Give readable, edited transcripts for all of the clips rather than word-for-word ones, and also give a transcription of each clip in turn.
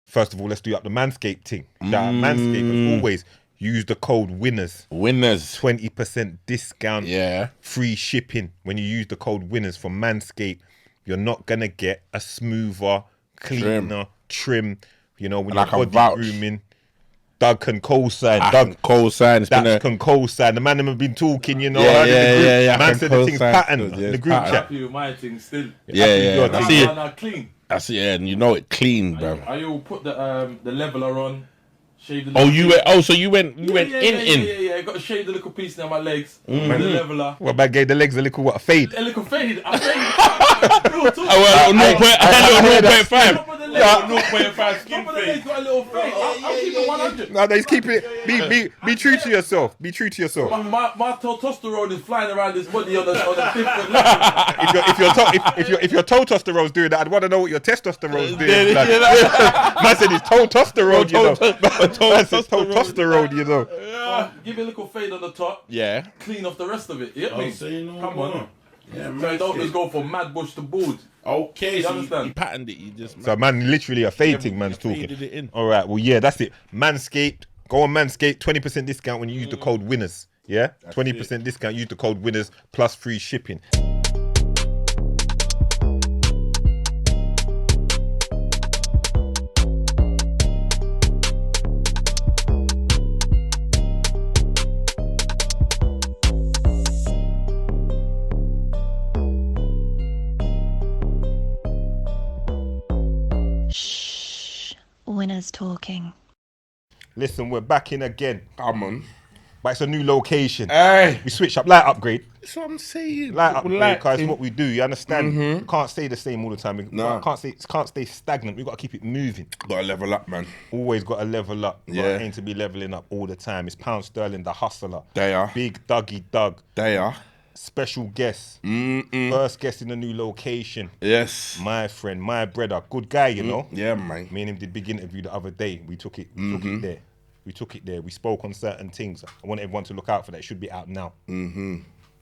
First of all, let's do up the Manscape thing. That Manscape, as always, use the code WINNERS. 20% discount. Yeah. Free shipping. When you use the code WINNERS from Manscape, you're not going to get a smoother, cleaner, trim. You know, when you're body grooming. Doug can co-sign. Doug co-sign. That can co-sign. The man them have been talking, you know. Yeah. Man said the thing's pattern. The group chat. Happy with my thing still. Yeah. I see it. Clean. I see it, and you know it clean, bro. I will put the leveler on. Shave the so you went in. Yeah. I got to shave the little piece down my legs. The leveler. What about gave the legs a little a fade? A little fade. I fade. 0.5. 0.5 skin fade. Got a little fade. I'll keep it 100. No, he's keeping it. Be true to yourself. Be true to yourself. My testosterone is flying around this body on a different level. If your testosterone's doing that, I'd want to know what your testosterone's doing. Man said his testosterone, you know. Testosterone, you know. Give it a little fade on the top. Yeah. Clean off the rest of it. You get me? Come on. Yeah, so don't just go from mad bush to bald. Okay, you so understand? you patterned it. You just so man, literally a fade thing. Man's talking. It in. All right. Well, yeah, that's it. Manscaped. Go on Manscaped. 20% discount when you use the code WINNERS. Yeah. 20% discount. Use the code WINNERS plus free shipping. Winners talking. Listen, we're back in again. Come on. But it's a new location. Hey. We switched up. Light upgrade. That's what I'm saying. Light upgrade, because it's what we do. You understand? We can't stay the same all the time. No. Can't stay stagnant. We've got to keep it moving. Got to level up, man. Always got to level up. Yeah. Aim to be leveling up all the time. It's Pound Sterling, the hustler. They are. Big Dougie Doug. They are. Special guest. First guest in the new location. Yes. My friend, my brother. Good guy, you know? Yeah, man. Me and him did big interview the other day. We took it there. We took it there. We spoke on certain things. I want everyone to look out for that. It should be out now.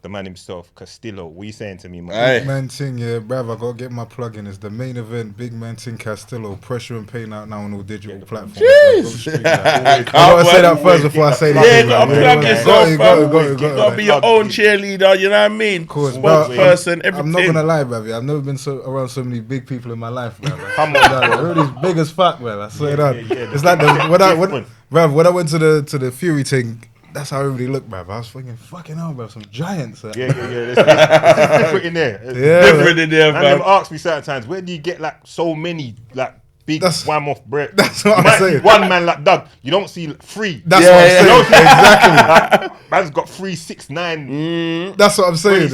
The man himself, Castillo. What are you saying to me, man? Hey. Big Man Ting, yeah, bruv, I gotta get my plug in. It's the main event, Big Man Ting Castillo. Pressure and Pain out now on all digital platforms. Jeez. I gotta say that first before I say that. Yeah, you gotta plug yourself, You gotta be your own cheerleader, you know what I mean? Of course, spokesperson, everything. I'm not gonna lie, bruv. I've never been around so many big people in my life, bruv. Come on, everybody's big as fuck, bruv. I swear that. It's like when I went to the Fury thing. That's how everybody looked, bruv. I was thinking, fucking hell, bruv, some giants. Yeah. It's different in there. Different in there, man. And them ask me certain times, where do you get like so many like big wham off bread? That's what I'm saying. One man like Doug, you don't see three. That's what I'm saying. Exactly. Man's got 3, 6, 9. That's what I'm saying.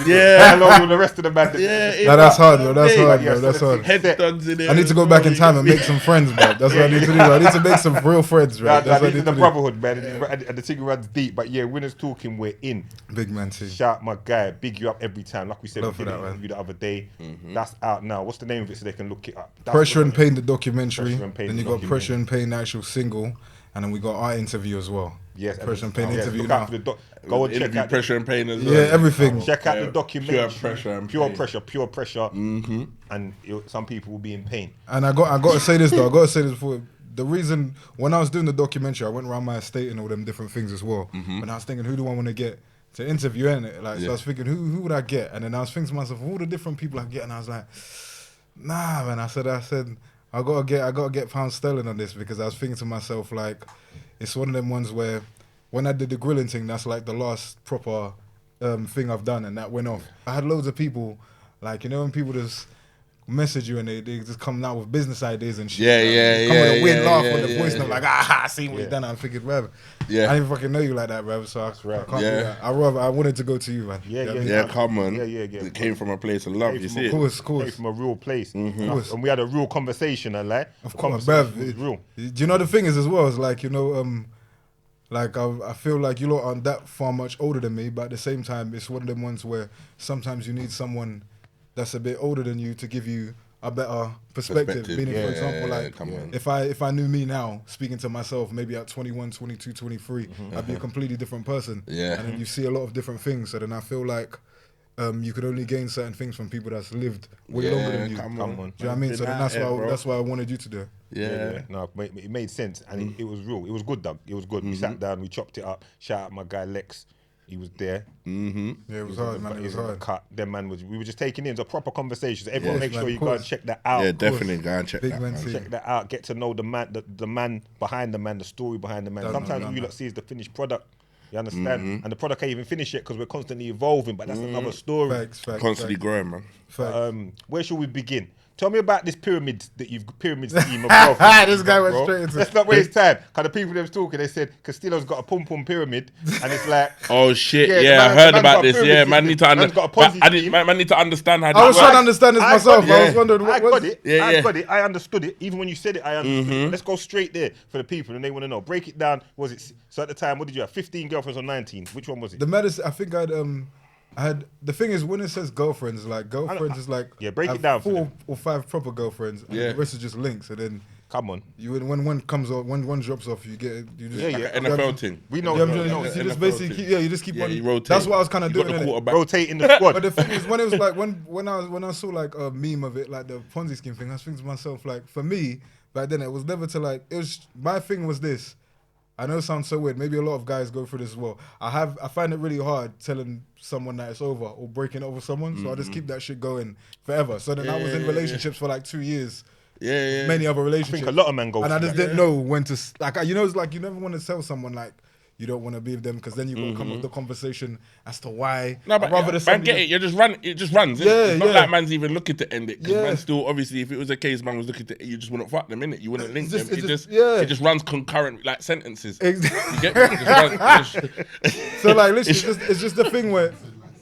Yeah. Along with the rest of the man. That's hard, bro. That's hard, bro. That's hard. I need to go back in time and make some friends, bro. That's what I need to do. Bro. I need to make some real friends, bro. That's what I need to do. Brotherhood, man. And the thing runs deep. But yeah, Winners Talking, we're in. Big Man T. Shout my guy. Big you up every time. Like we said, we did an interview the other day. That's out now. What's the name of it so they can look it up? Pressure and Pain, the documentary. Then you got Pressure and Pain, the actual single. And then we got our interview as well. Yes, Pressure and Pain interview look now. out for go and check out Pressure and Pain as well. Yeah, everything. Check out the documentary. Pure pressure. And some people will be in pain. And I got to say this though. I got to say this before. The reason when I was doing the documentary, I went around my estate and all them different things as well. And I was thinking, who do I want to get to interview? So I was thinking, who would I get? And then I was thinking to myself, all the different people I get, and I was like, nah, man. I said. I gotta get Pound Sterling on this because I was thinking to myself, like, it's one of them ones where when I did the grilling thing, that's like the last proper thing I've done, and that went off. I had loads of people, like, you know, when people just message you and they just come out with business ideas and shit. Come with a weird laugh on the voice note, like, I see what you done. I'm thinking, bruv, I didn't even fucking know you like that, bruv. So I can't do that. I wanted to go to you, man. Yeah, come on. Yeah. It came from a place of love, you see. Of course. Came from a real place. And we had a real conversation, Of course, bruv. Real. Do you know the thing is as well? It's like, you know, like I feel like you lot aren't that far much older than me, but at the same time, it's one of them ones where sometimes you need someone that's a bit older than you to give you a better perspective. Meaning, for example, like if I knew me now, speaking to myself, maybe at 21, 22, 23, I'd be a completely different person. Yeah. And then you see a lot of different things. So then I feel like you could only gain certain things from people that's lived way longer than you. Come on. Do you know what I mean? So then that's why I wanted you to do. Yeah. No, it made sense, and it was real. It was good, Doug. It was good. We sat down, we chopped it up. Shout out my guy Lex. He was there. Yeah, it was hard, man. It was hard. Cut. Them man we were just taking in. It's a proper conversation. So everyone, make man, sure of you go and course. check that out. Yeah, definitely go and check Big that. man Man. team. Check that out. Get to know the man, the man behind the man, the story behind the man. Sometimes all you lot see is the finished product. You understand? And the product ain't even finished yet because we're constantly evolving. But that's another story. Facts. Constantly growing, man. Where should we begin? Tell me about this pyramid scheme of girlfriends. This guy went bro. straight into Let's not waste time. Because the people that was talking, they said Castillo's got a pum pyramid, and it's like, Oh shit! Yeah, Yeah, the I man- heard the man's about got a this. pyramid Yeah, man system. need to Man's got a Ponzi scheme. man need to understand how. I was that trying to works. understand this I myself. got I it. was wondering I what got was it. Yeah, I yeah. got it. I understood it. Even when you said it, I understood it. Let's go straight there for the people, and they want to know. Break it down. Was it so at the time? What did you have? 15 girlfriends or 19? Which one was it? The medicine. I think I had the thing is when it says girlfriends, like girlfriends is like break I it have down for 4 them. or 5 proper girlfriends, and the rest is just links, and then. Come on. You when one comes off, when one drops off, you get you just NFL thing. We know. Yeah, we know. you just basically keep, you just keep on. you rotate. That's what I was kind of You got doing. the innit? quarterback. Rotating the squad. But the thing is, when it was like when I saw like a meme of it, like the Ponzi scheme thing, I was thinking to myself, like for me back then, it was never to like. It was my thing was this. I know it sounds so weird. Maybe a lot of guys go through this as well. I find it really hard telling someone that it's over or breaking up with someone. So I just keep that shit going forever. So then I was in relationships for like 2 years. Yeah. Many other I relationships. think a lot of men go. And I through just that. didn't know when to like. You know, it's like you never want to tell someone like you don't want to be with them because then you've got to come up with the conversation as to why. No, but rather than man, get it. You just run. It just runs. innit? Yeah, it's not yeah. like man's even looking to end it. Because Yeah. man still, obviously, if it was a case, man was looking to, you just wouldn't fuck them, innit? You wouldn't link It's just- them. it's just- It just runs concurrent, like sentences. Exactly. You get me? It just runs- So like, literally, it's just the thing where.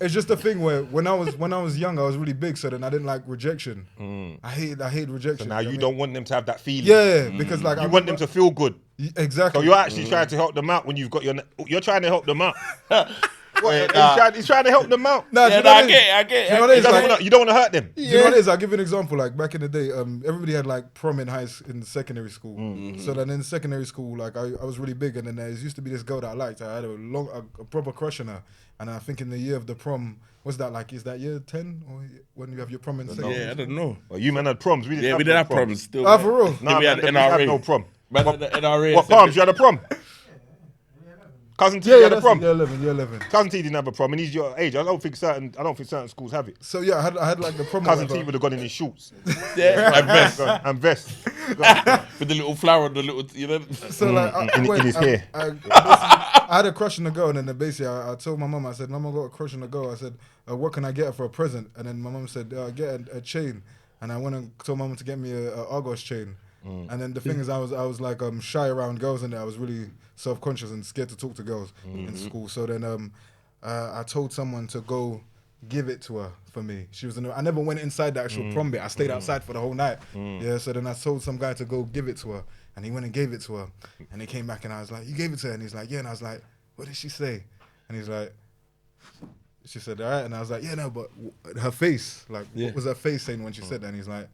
It's just a thing where when I was young, I was really big, so then I didn't like rejection. I hate rejection. So now you don't want them to have that feeling. Yeah, because like You want them to feel good. exactly. So you're actually trying to help them out when you've got you're trying to help them out. Wait, He's trying to help them out. Nah, do Yeah, you know what it is? I get it. You know what it is? Like, You don't want to hurt them. do you know what it is? I'll give you an example. Like back in the day, everybody had like prom in in secondary school. So then in secondary school, like I was really big, and then there used to be this girl that I liked. I had a proper crush on her, and I think in the year of the prom, what's that like? Is that year 10 or when you have your prom in secondary? Yeah, I don't know. Well, you man had proms. We didn't Yeah, have we did no have problems still. Ah, for real? Nah, we man, had we had NRA. no prom. Man, the NRA. What proms? You had a prom? Cousin T Yeah, had a that's prom. year 11. Cousin T didn't have a prom, and he's your age. I don't think certain schools have it. So yeah, I had like the prom. Cousin with her. T would have gone in his shorts Yeah, and vest. and vest. With the little flower and the little, you know. So like, in his hair. I had a crush on the girl, and then basically I told my mum, I said, "Mum, I got a crush on the girl." I said, "What can I get her for a present?" And then my mum said, "Get a chain." And I went and told my mum to get me a Argos chain. And then the thing is, I was like shy around girls, and I was really self-conscious and scared to talk to girls in school. So then I told someone to go give it to her for me. She was I never went inside the actual prom bit. I stayed outside for the whole night. Yeah. So then I told some guy to go give it to her, and he went and gave it to her. And he came back, and I was like, "You gave it to her?" And he's like, "Yeah." And I was like, "What did she say?" And he's like, "She said, all right." And I was like, "Yeah, no, but her face, like, what was her face saying when she said that?" And he's like,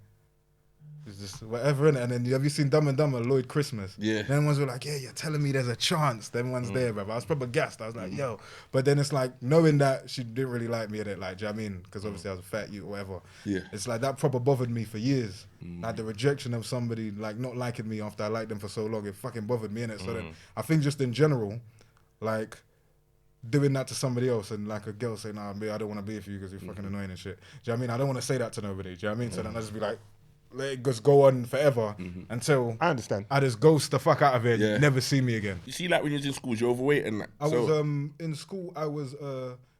"It's just whatever." And then have you seen Dumb and Dumber, Lloyd Christmas? Yeah. Then ones were like, "Yeah, you're telling me there's a chance." Then one's there, bro. I was probably gassed. I was like, "Yo," but then it's like knowing that she didn't really like me, like, do you know what I mean? Because obviously I was a fat youth or whatever. Yeah. It's like that proper bothered me for years. Like the rejection of somebody like not liking me after I liked them for so long, it fucking bothered me, innit? So then I think just in general, like doing that to somebody else and like a girl saying, "Nah, I don't want to be with you because you're fucking annoying and shit." Do you know what I mean? I don't want to say that to nobody. Do you know what I mean? So then I just be like, let it just go on forever until I understand. I just ghost the fuck out of it. Yeah. Never see me again. You see, like when you was in school, you're overweight and like. I so, was in school. I was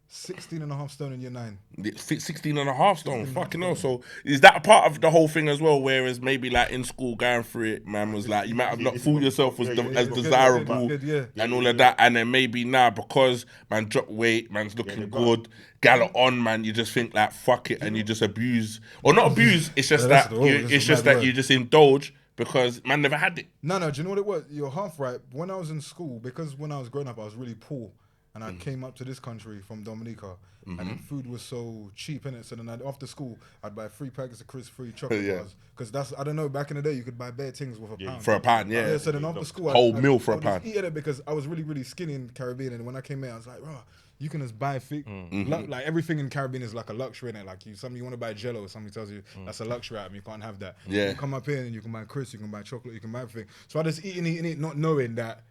16 and a half stone in year 9. 16 and a half stone, fucking hell. So is that a part of the whole thing as well? Whereas maybe like in school going through it, man was like, you might have not fooled yourself as desirable and all of that. And then maybe now because man dropped weight, man's looking good, gallop on, man, you just think like, fuck it, and you just abuse. Or not abuse, it's just that's that the word, you, that's it's a just mad that word. you just indulge because man never had it. No, do you know what it was? You're half right. When I was in school, because when I was growing up, I was really poor. and I came up to this country from Dominica, and then food was so cheap, innit? So then after school, I'd buy 3 packets of crisps, 3 chocolate bars, because I don't know, back in the day, you could buy bare things with a pound. For a pound, yeah. Yeah, so then after school, Whole meal for a I would just pound. eat it because I was really, really skinny in the Caribbean, and when I came here, I was like, bro, you can just buy like everything in Caribbean is like a luxury, innit? Like you want to buy Jello, somebody tells you that's a luxury item, you can't have that. Yeah. You come up here and you can buy crisps, you can buy chocolate, you can buy everything. So I just eating it, not knowing that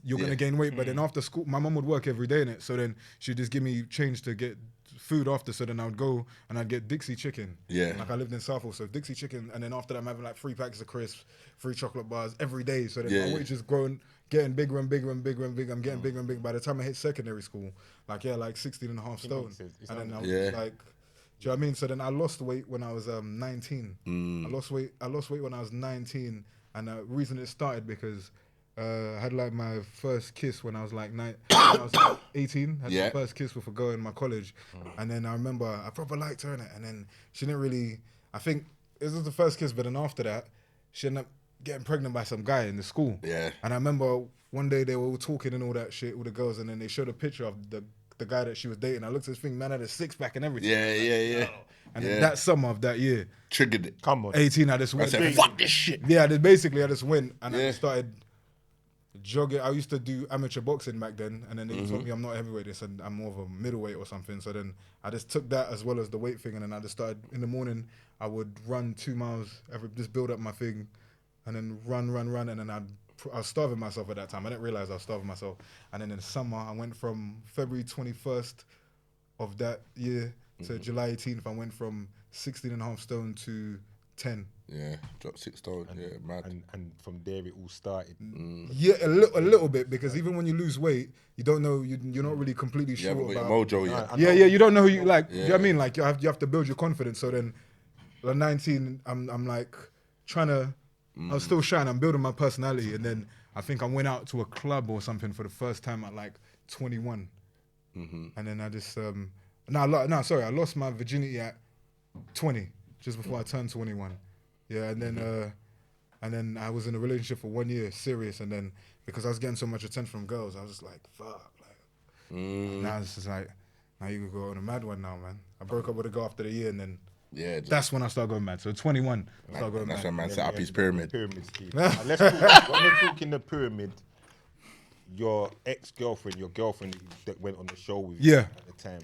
you're gonna gain weight. But then after school, my mum would work every day in it, so then she'd just give me change to get food after. So then I would go and I'd get Dixie chicken. Yeah. Like I lived in Southall, so Dixie chicken, and then after that I'm having like 3 packets of crisps, 3 chocolate bars every day. So then my weight just growing, getting bigger and bigger and bigger and bigger. I'm getting bigger and bigger. By the time I hit secondary school, like 16 and a half stone. And then I was just like, do you know what I mean? So then I lost weight when I was 19. I lost weight when I was 19, and the reason it started because I had like my first kiss when I was like 18. Had my first kiss with a girl in my college, and then I remember I proper liked her in it, and then she didn't really. I think this was the first kiss, but then after that, she ended up getting pregnant by some guy in the school. Yeah. And I remember one day they were all talking and all that shit, all the girls, and then they showed a picture of the guy that she was dating. I looked at his thing, man had a 6-pack and everything. Yeah. And then that summer of that year, Triggered it. Come on. 18, I just I went. said, fuck this shit. Yeah, basically I just went and I started jogging. I used to do amateur boxing back then, and then they told me I'm not a heavyweight. They said I'm more of a middleweight or something. So then I just took that as well as the weight thing, and then I just started in the morning. I would run 2 miles, just build up my thing, and then run, and then I was starving myself at that time. I didn't realize I was starving myself. And then in the summer, I went from February 21st of that year to July 18th. I went from 16 and a half stone to 10. Yeah, dropped 6 stone. Yeah, mad. And from there it all started. Yeah, a little bit, because even when you lose weight, you don't know, you're not really completely sure haven't got about your mojo yet. Yeah, you don't know who you like. Do you know what I mean? Like you have to build your confidence. So then, at 19, I'm like trying to. I was still shy, and I'm building my personality. And then I think I went out to a club or something for the first time at like 21, and then I just I lost my virginity at 20, just before I turned 21. Yeah, and then I was in a relationship for 1 year, serious, and then because I was getting so much attention from girls, I was just like, fuck. Now it's just like, now you could go on a mad one now, man. I broke up with a girl after the year, and then that's when I started going mad. So 21, I started going mad. That's when man set up his pyramid. Pyramid scheme. Let's talk, when we're talking the pyramid, your ex-girlfriend, your girlfriend that went on the show with you at the time,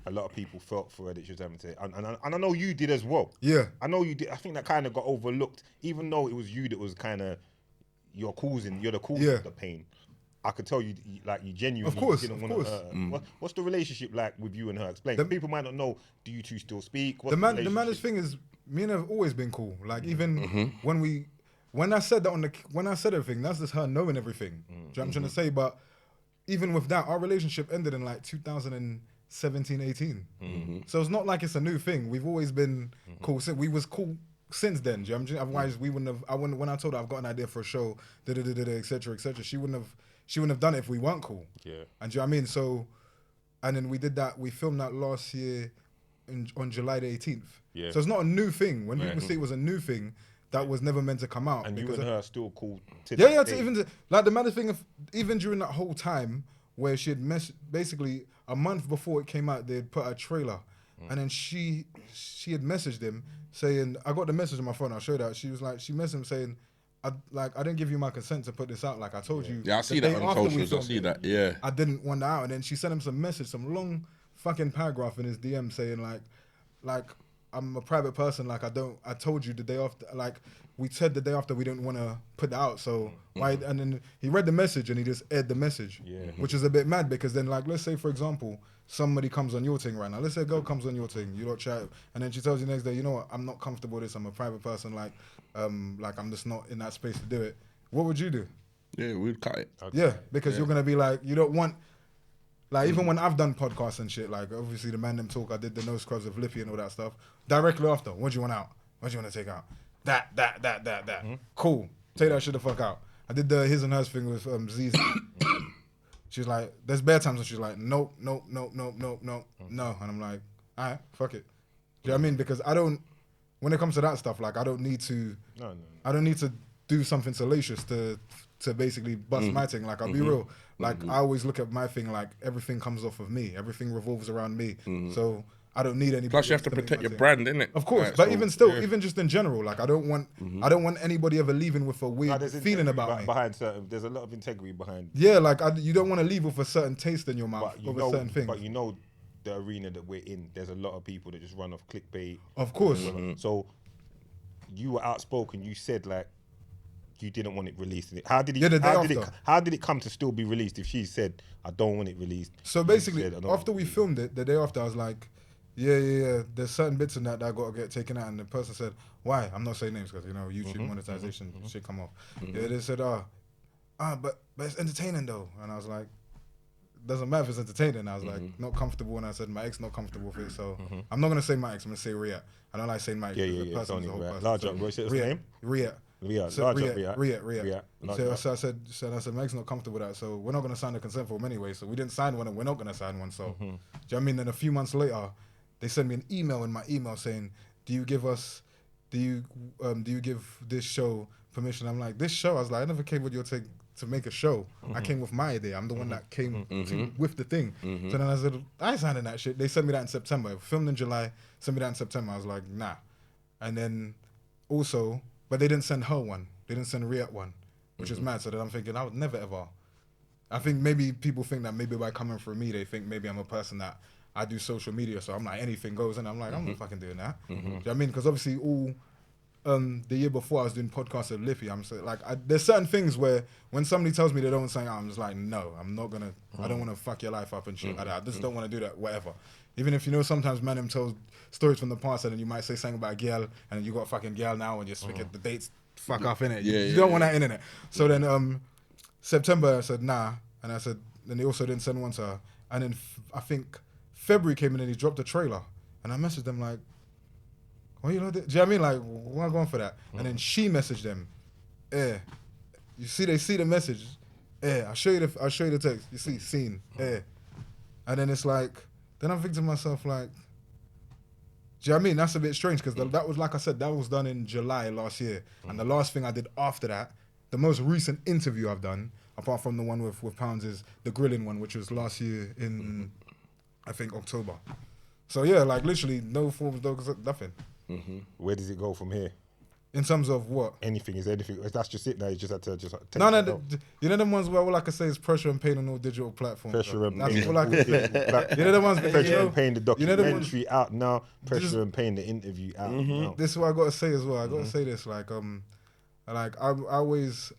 a lot of people felt for her that she was having to, and I know you did as well. Yeah. I know you did. I think that kind of got overlooked, even though it was you that was kind of, you're the cause of the pain. I could tell you genuinely didn't want to hurt her. What's the relationship like with you and her? Explain. People might not know. Do you two still speak? What's the maddest thing is, me and her have always been cool. Like even when I said that when I said everything, that's just her knowing everything. Do you know what I'm trying to say? But even with that, our relationship ended in like 2017, 18. So it's not like it's a new thing. We've always been cool. We was cool since then. Do you know what I'm saying? Otherwise, we wouldn't have. When I told her I've got an idea for a show, etc., etc., she wouldn't have done it if we weren't cool. Yeah. And do you know what I mean? So, and then we did that. We filmed that last year on July the 18th. Yeah. So it's not a new thing. When people say it was a new thing, that was never meant to come out. And you and her are still cool. Like the matter thing, even during that whole time where she had basically a month before it came out, they'd put a trailer, and then she had messaged him saying, I got the message on my phone. I'll show you that. She was like, she messaged him saying, I didn't give you my consent to put this out. Like I told you. Yeah, I see that on socials. I see that. Yeah. I didn't want that out, and then she sent him some long fucking paragraph in his DM saying like I'm a private person. Like I told you the day after. Like we said the day after we didn't want to put that out. So why? And then he read the message and he just aired the message. Yeah. Which is a bit mad because then like let's say for example somebody comes on your thing right now. Let's say a girl comes on your thing. You don't chat, and then she tells you the next day, you know what? I'm not comfortable with this. I'm a private person. Like I'm just not in that space to do it. What would you do? Yeah, we'd cut it. Yeah, because you're gonna be like, you don't want, like even when I've done podcasts and shit, like obviously the Man Them Talk, I did the No Scrubs of Lippy and all that stuff. Directly after, what do you want out? What do you want to take out? That. Cool. Take that shit the fuck out. I did the his and hers thing with Z's. She's like, there's bare times when she's like, nope. No. And I'm like, all right, fuck it. Do you know what I mean? Because I don't, when it comes to that stuff, like I don't need to, I don't need to do something salacious to basically bust my thing. Like, I'll be real. Like, I always look at my thing like everything comes off of me. Everything revolves around me. So I don't need anybody. Plus, you have to protect your brand, innit? Of course, but even still, even just in general, like I don't want anybody ever leaving with a weird feeling about me. Behind certain, there's a lot of integrity behind. Yeah, like you don't want to leave with a certain taste in your mouth over certain things. But you know, the arena that we're in, there's a lot of people that just run off clickbait. Of course. So you were outspoken. You said like you didn't want it released. How did how did it come to still be released if she said I don't want it released? So basically, after we filmed it, the day after, I was like, yeah. There's certain bits in that I got to get taken out, and the person said, "Why?" I'm not saying names because YouTube monetization should come off. Yeah, they said, but it's entertaining though, and I was like, doesn't matter if it's entertaining. I was like, not comfortable, and I said my ex not comfortable with it, so I'm not gonna say my ex. I'm gonna say Riyat. I don't like saying my ex. The person's the whole person. Large up, what's his name? Riyat. Riyat. So I said, Meg's not comfortable with that, so we're not going to sign a consent form anyway, so we didn't sign one and we're not going to sign one, so. Do you know what I mean? Then a few months later, they sent me an email in my email saying, do you give this show permission? I'm like, this show? I was like, I never came with your take to make a show. I came with my idea. I'm the one that came with the thing. So then I said, I ain't signing that shit. They sent me that in September. It filmed in July, sent me that in September. I was like, nah. And then also, but they didn't send her one. They didn't send Riyat one, which is mad. So then I'm thinking, I would never ever. I think maybe people think that maybe by coming from me, they think maybe I'm a person that I do social media. So I'm like, anything goes. And I'm like, I'm not fucking doing that. Do you know what I mean? Because obviously all the year before I was doing podcasts with Lippy, I'm saying, like, there's certain things where when somebody tells me they don't want something out, I'm just like, no, I'm not going to, I don't want to fuck your life up and shit like that. I just don't want to do that, whatever. Even if, sometimes man them tells stories from the past and then you might say something about a girl and you got a fucking girl now and you're speaking the dates fuck off, innit? You don't want that in it. So then September I said nah, and I said, then they also didn't send one to her. And then I think February came in and he dropped a trailer and I messaged them like, what you know? Do you know what I mean? Like, why am I going for that? And then she messaged them, you see, they see the message, I'll show you the text. You see, seen, and then it's like, then I'm thinking to myself like, do you know what I mean? That's a bit strange because that was, like I said, that was done in July last year. And the last thing I did after that, the most recent interview I've done, apart from the one with Pounds, is the grilling one, which was last year in, I think, October. So yeah, like literally no forms, nothing. Where does it go from here? In terms of what? Anything. That's just it now. You just had to take no. You know the ones where all I can say is pressure and pain on all digital platforms. Pressure and pain. That's all I can say. You know the ones. Pressure and pain. The documentary out now. Pressure and pain. The interview out now. This is what I got to say as well. I got to say this like I always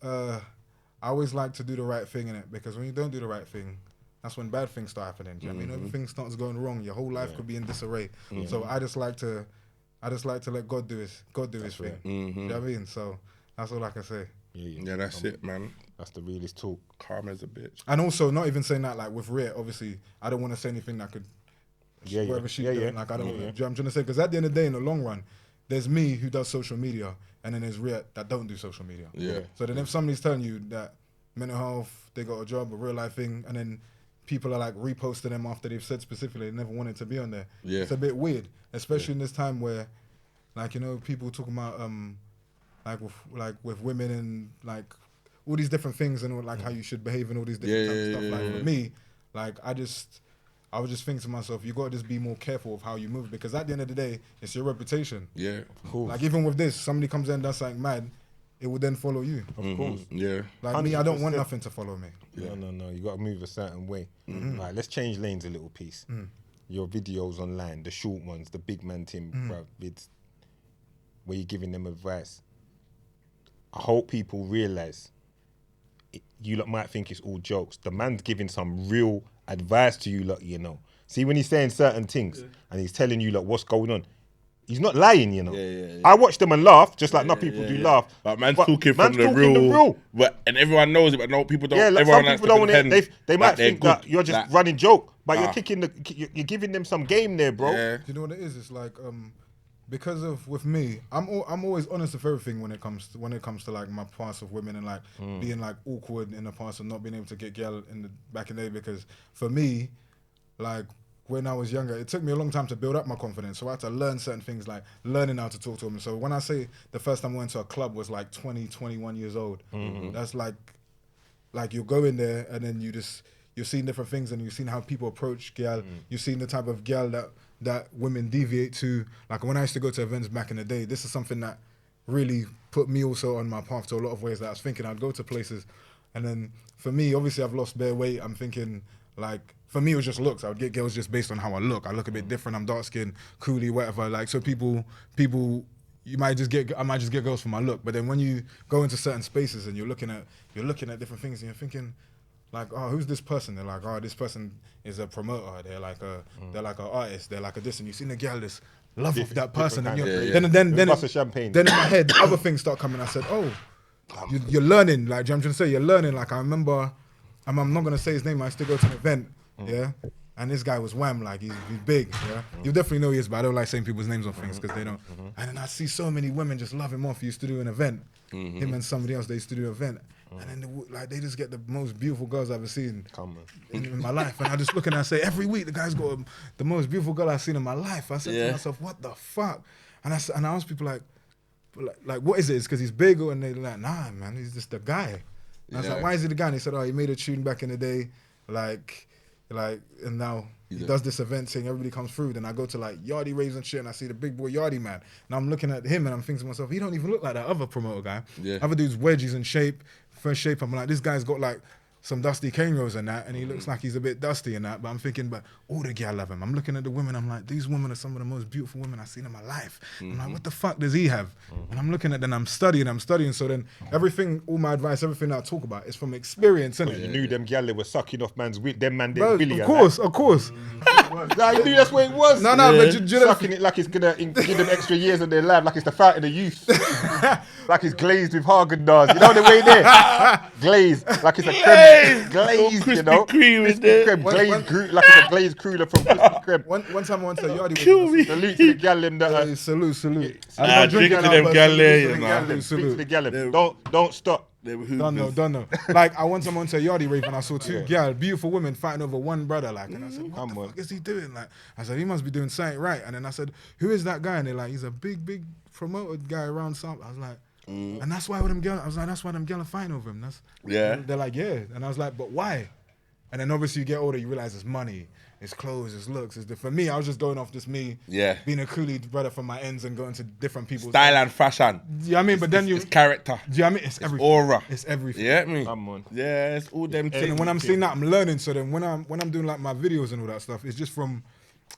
like to do the right thing in it, because when you don't do the right thing, that's when bad things start happening. Do you know what I mean? Everything starts going wrong. Your whole life could be in disarray. So I just like to let God do his thing. Do you know what I mean? So that's all I can say. Yeah, that's it, man. That's the realest talk. Calm as a bitch. And also, not even saying that, like with Rhea, obviously, I don't want to say anything that could, whatever she's doing, like I don't want to, I'm trying to say, because at the end of the day, in the long run, there's me who does social media, and then there's Rhea that don't do social media. Yeah. So then if somebody's telling you that mental health, they got a job, a real life thing, and then people are like reposting them after they've said specifically they never wanted to be on there. Yeah. It's a bit weird, especially in this time where, like, people talking about with women and like all these different things and all, like how you should behave and all these different types of stuff. Like for me, like I was just thinking to myself, you gotta just be more careful of how you move, because at the end of the day, it's your reputation. Yeah, of course. Like even with this, somebody comes in and does something mad, it will then follow you. Of course. Yeah. Like 100%. Me, I don't want nothing to follow me. Yeah. No. You got to move a certain way. Right, let's change lanes a little piece. Your videos online, the short ones, the big man Tim, bruv, it's where you're giving them advice. I hope people realise you lot might think it's all jokes. The man's giving some real advice to you lot, See, when he's saying certain things and he's telling you like what's going on, he's not lying, Yeah. I watch them and laugh, just like people do laugh. But man's talking from the real. And everyone knows it, but no, people don't. Yeah, like some people don't want it. They might think that you're just like, running joke, but you're giving them some game there, bro. Yeah. Do you know what it is? It's like because of with me, I'm always honest with everything when it comes to like my past of women and like being like awkward in the past and not being able to get girl in the back in the day, because for me, like when I was younger, it took me a long time to build up my confidence. So I had to learn certain things, like learning how to talk to them. So when I say the first time I went to a club was like 20, 21 years old, that's like you go in there and then you're seeing different things and you've seen how people approach girl. You've seen the type of girl that women deviate to. Like when I used to go to events back in the day, this is something that really put me also on my path to a lot of ways that I was thinking I'd go to places. And then for me, obviously I've lost bare weight. I'm thinking like, for me, it was just looks. I would get girls just based on how I look. I look a bit different. I'm dark skinned, coolie, whatever. Like, so people, I might just get girls for my look. But then when you go into certain spaces and you're looking at different things and you're thinking, like, oh, who's this person? They're like, oh, this person is a promoter. They're like an artist. They're like a this. And you see the girl this love of that person. And then in my head, other things start coming. I said, oh, you're learning. Like, I'm trying to say, you're learning. Like, I remember, I'm not gonna say his name. I used to go to an event. Yeah, and this guy was wham, like he's big. Yeah, you definitely know he is, but I don't like saying people's names on things because they don't. And then I see so many women just love him off. He used to do an event, him and somebody else. They used to do an event, and then they just get the most beautiful girls I've ever seen in my life. And I just look and I say, every week the guy's got the most beautiful girl I've seen in my life. I said to myself, what the fuck? And I asked people like what is it? It's because he's big, and they're like, nah, man, he's just the guy. And I was like, why is he the guy? And he said, oh, he made a tune back in the day, and now he does this event saying everybody comes through. Then I go to like Yardie raves and shit, and I see the big boy Yardie man. And I'm looking at him and I'm thinking to myself, he don't even look like that other promoter guy. Yeah. Other dude's wedgies in shape, first shape. I'm like, this guy's got like some dusty cane rows and that, and he looks like he's a bit dusty and that. But I'm thinking, but all the girl love him. I'm looking at the women. I'm like, these women are some of the most beautiful women I've seen in my life. I'm like, what the fuck does he have? And I'm looking at them. I'm studying. So then everything, all my advice, everything that I talk about is from experience, innit? You knew them gal were sucking off man's wit. Them man did Billy. Of course. Nah, you knew that's what it was. No, but sucking it like it's gonna give them extra years of their life, like it's the fountain of youth. Like it's glazed with Haagen-Dazs. You know the way there? Glazed, like it's a creme. Glazed, you know? Crispy Kreme, glazed, like it's a glazed cruller from Krispy Kreme. One time I went to Yardie. Salute to the gal them that salute. Drink to them gal there. Salute to the gal them. Don't stop. Don't know. Like I went to Yardie rave and I saw two girls, beautiful women fighting over one brother. Like, and I said, what the fuck is he doing? Like, I said, he must be doing something right. And then I said, who is that guy? And they're like, he's a big promoted guy around some. I was like, and that's why them girls. I was like, that's why them girls are fighting over him. They're like, yeah. And I was like, but why? And then obviously you get older, you realize it's money, it's clothes, it's looks. For me, I was just going off just me being a coolie brother from my ends and going to different people's style and fashion. Do you know what I mean? But then it's character. Do you know what I mean? It's everything. Aura. It's everything. Yeah, me. Come on. Yeah, it's all them things. And when I'm seeing that, I'm learning. So then when I'm doing like my videos and all that stuff, it's just from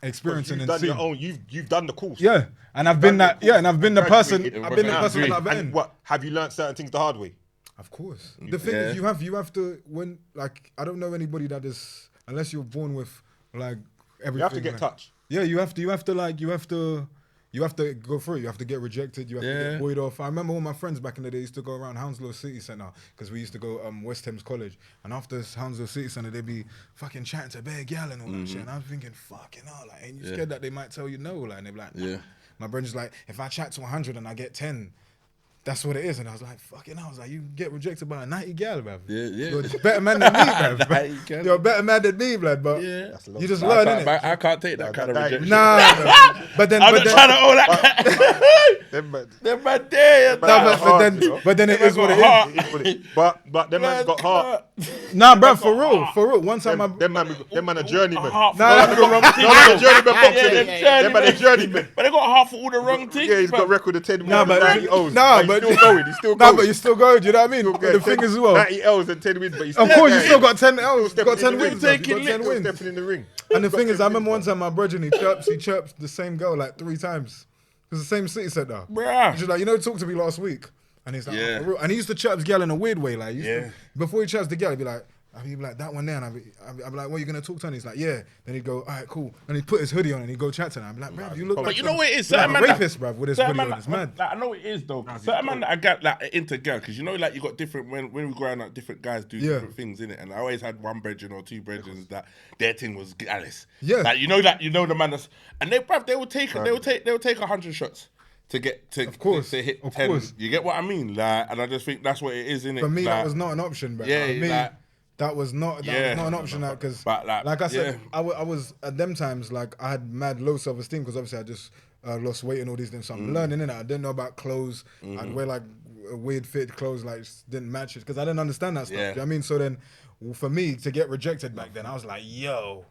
experiencing and seeing. You've done the course. Yeah, and I've been that. Yeah, and I've been the person. I've been the person that I've been. And what have you learned certain things the hard way? Of course. The thing is, you have to when like I don't know anybody that is unless you're born with like everything. You have to get touched. Yeah, you have to go through it. You have to get rejected. You have to get buoyed off. I remember all my friends back in the day used to go around Hounslow City Centre because we used to go West Thames College. And after Hounslow City Centre, they'd be fucking chatting to bare gal and all that shit. And I was thinking, fucking hell, like, ain't you scared that they might tell you no? Like, and they'd be like, nah. My brother's like, if I chat to 100 and I get 10, that's what it is. And I was like, fucking hell. I was like, you get rejected by a 90 gal, bruv. Yeah. You're a better man than me, bruv. You're a better man than me, blood. But you just learn, innit? I can't take that kind of rejection. Nah, but then... I'm not trying to owe that. Them man there. But then it is what it is. But them man's got heart. Nah, bruv, for real. One time them man a journeyman. Nah, that's the wrong thing. No, journeyman boxing. Them man a journeyman. But they got heart for all the wrong things. Yeah, he's got a record of 10 wins. But he's still going. Nah, but you're still going. Do you know what I mean? The thing as well. 90 L's and 10 wins, but he's still of course, you still got 10 L's. You got 10 wins. Stepping in the ring. And the thing is, I remember one time my brother, he chirps the same girl like 3 times. It was the same city centre. Bruh. She's like, you know, talk to me last week. And he's like, oh, for real. And he used to chirp girl in a weird way. Like, before he chirps the girl, he'd be like, that one there. And I'd be like, what are you going to talk to? And he's like, yeah. Then he'd go, all right, cool. And he'd put his hoodie on and he'd go chat to her. I'd be like, bruv, you look like... But you know what it is? Like a rapist, bruv, with his hoodie on. It's mad. Like, I know it is, though. Certain man that I got like into girl, because you know, like, you got different... When we growing up, different guys do different things, innit? And I always had one brethren or 2 brethren that their thing was Alice. Yeah. Like, you know the man that's... And they would take 100 shots. To get to hit 10, you get what I mean? Like, and I just think that's what it is, innit? For me, like, that was not an option, bro. Yeah, That was not an option because, like I said, I was at them times like I had mad low self-esteem because obviously I just lost weight and all these things. So I'm learning it. I didn't know about clothes. I'd wear like weird fit clothes, like didn't match it because I didn't understand that stuff. Do you know what I mean? So then, for me to get rejected back then, I was like, yo,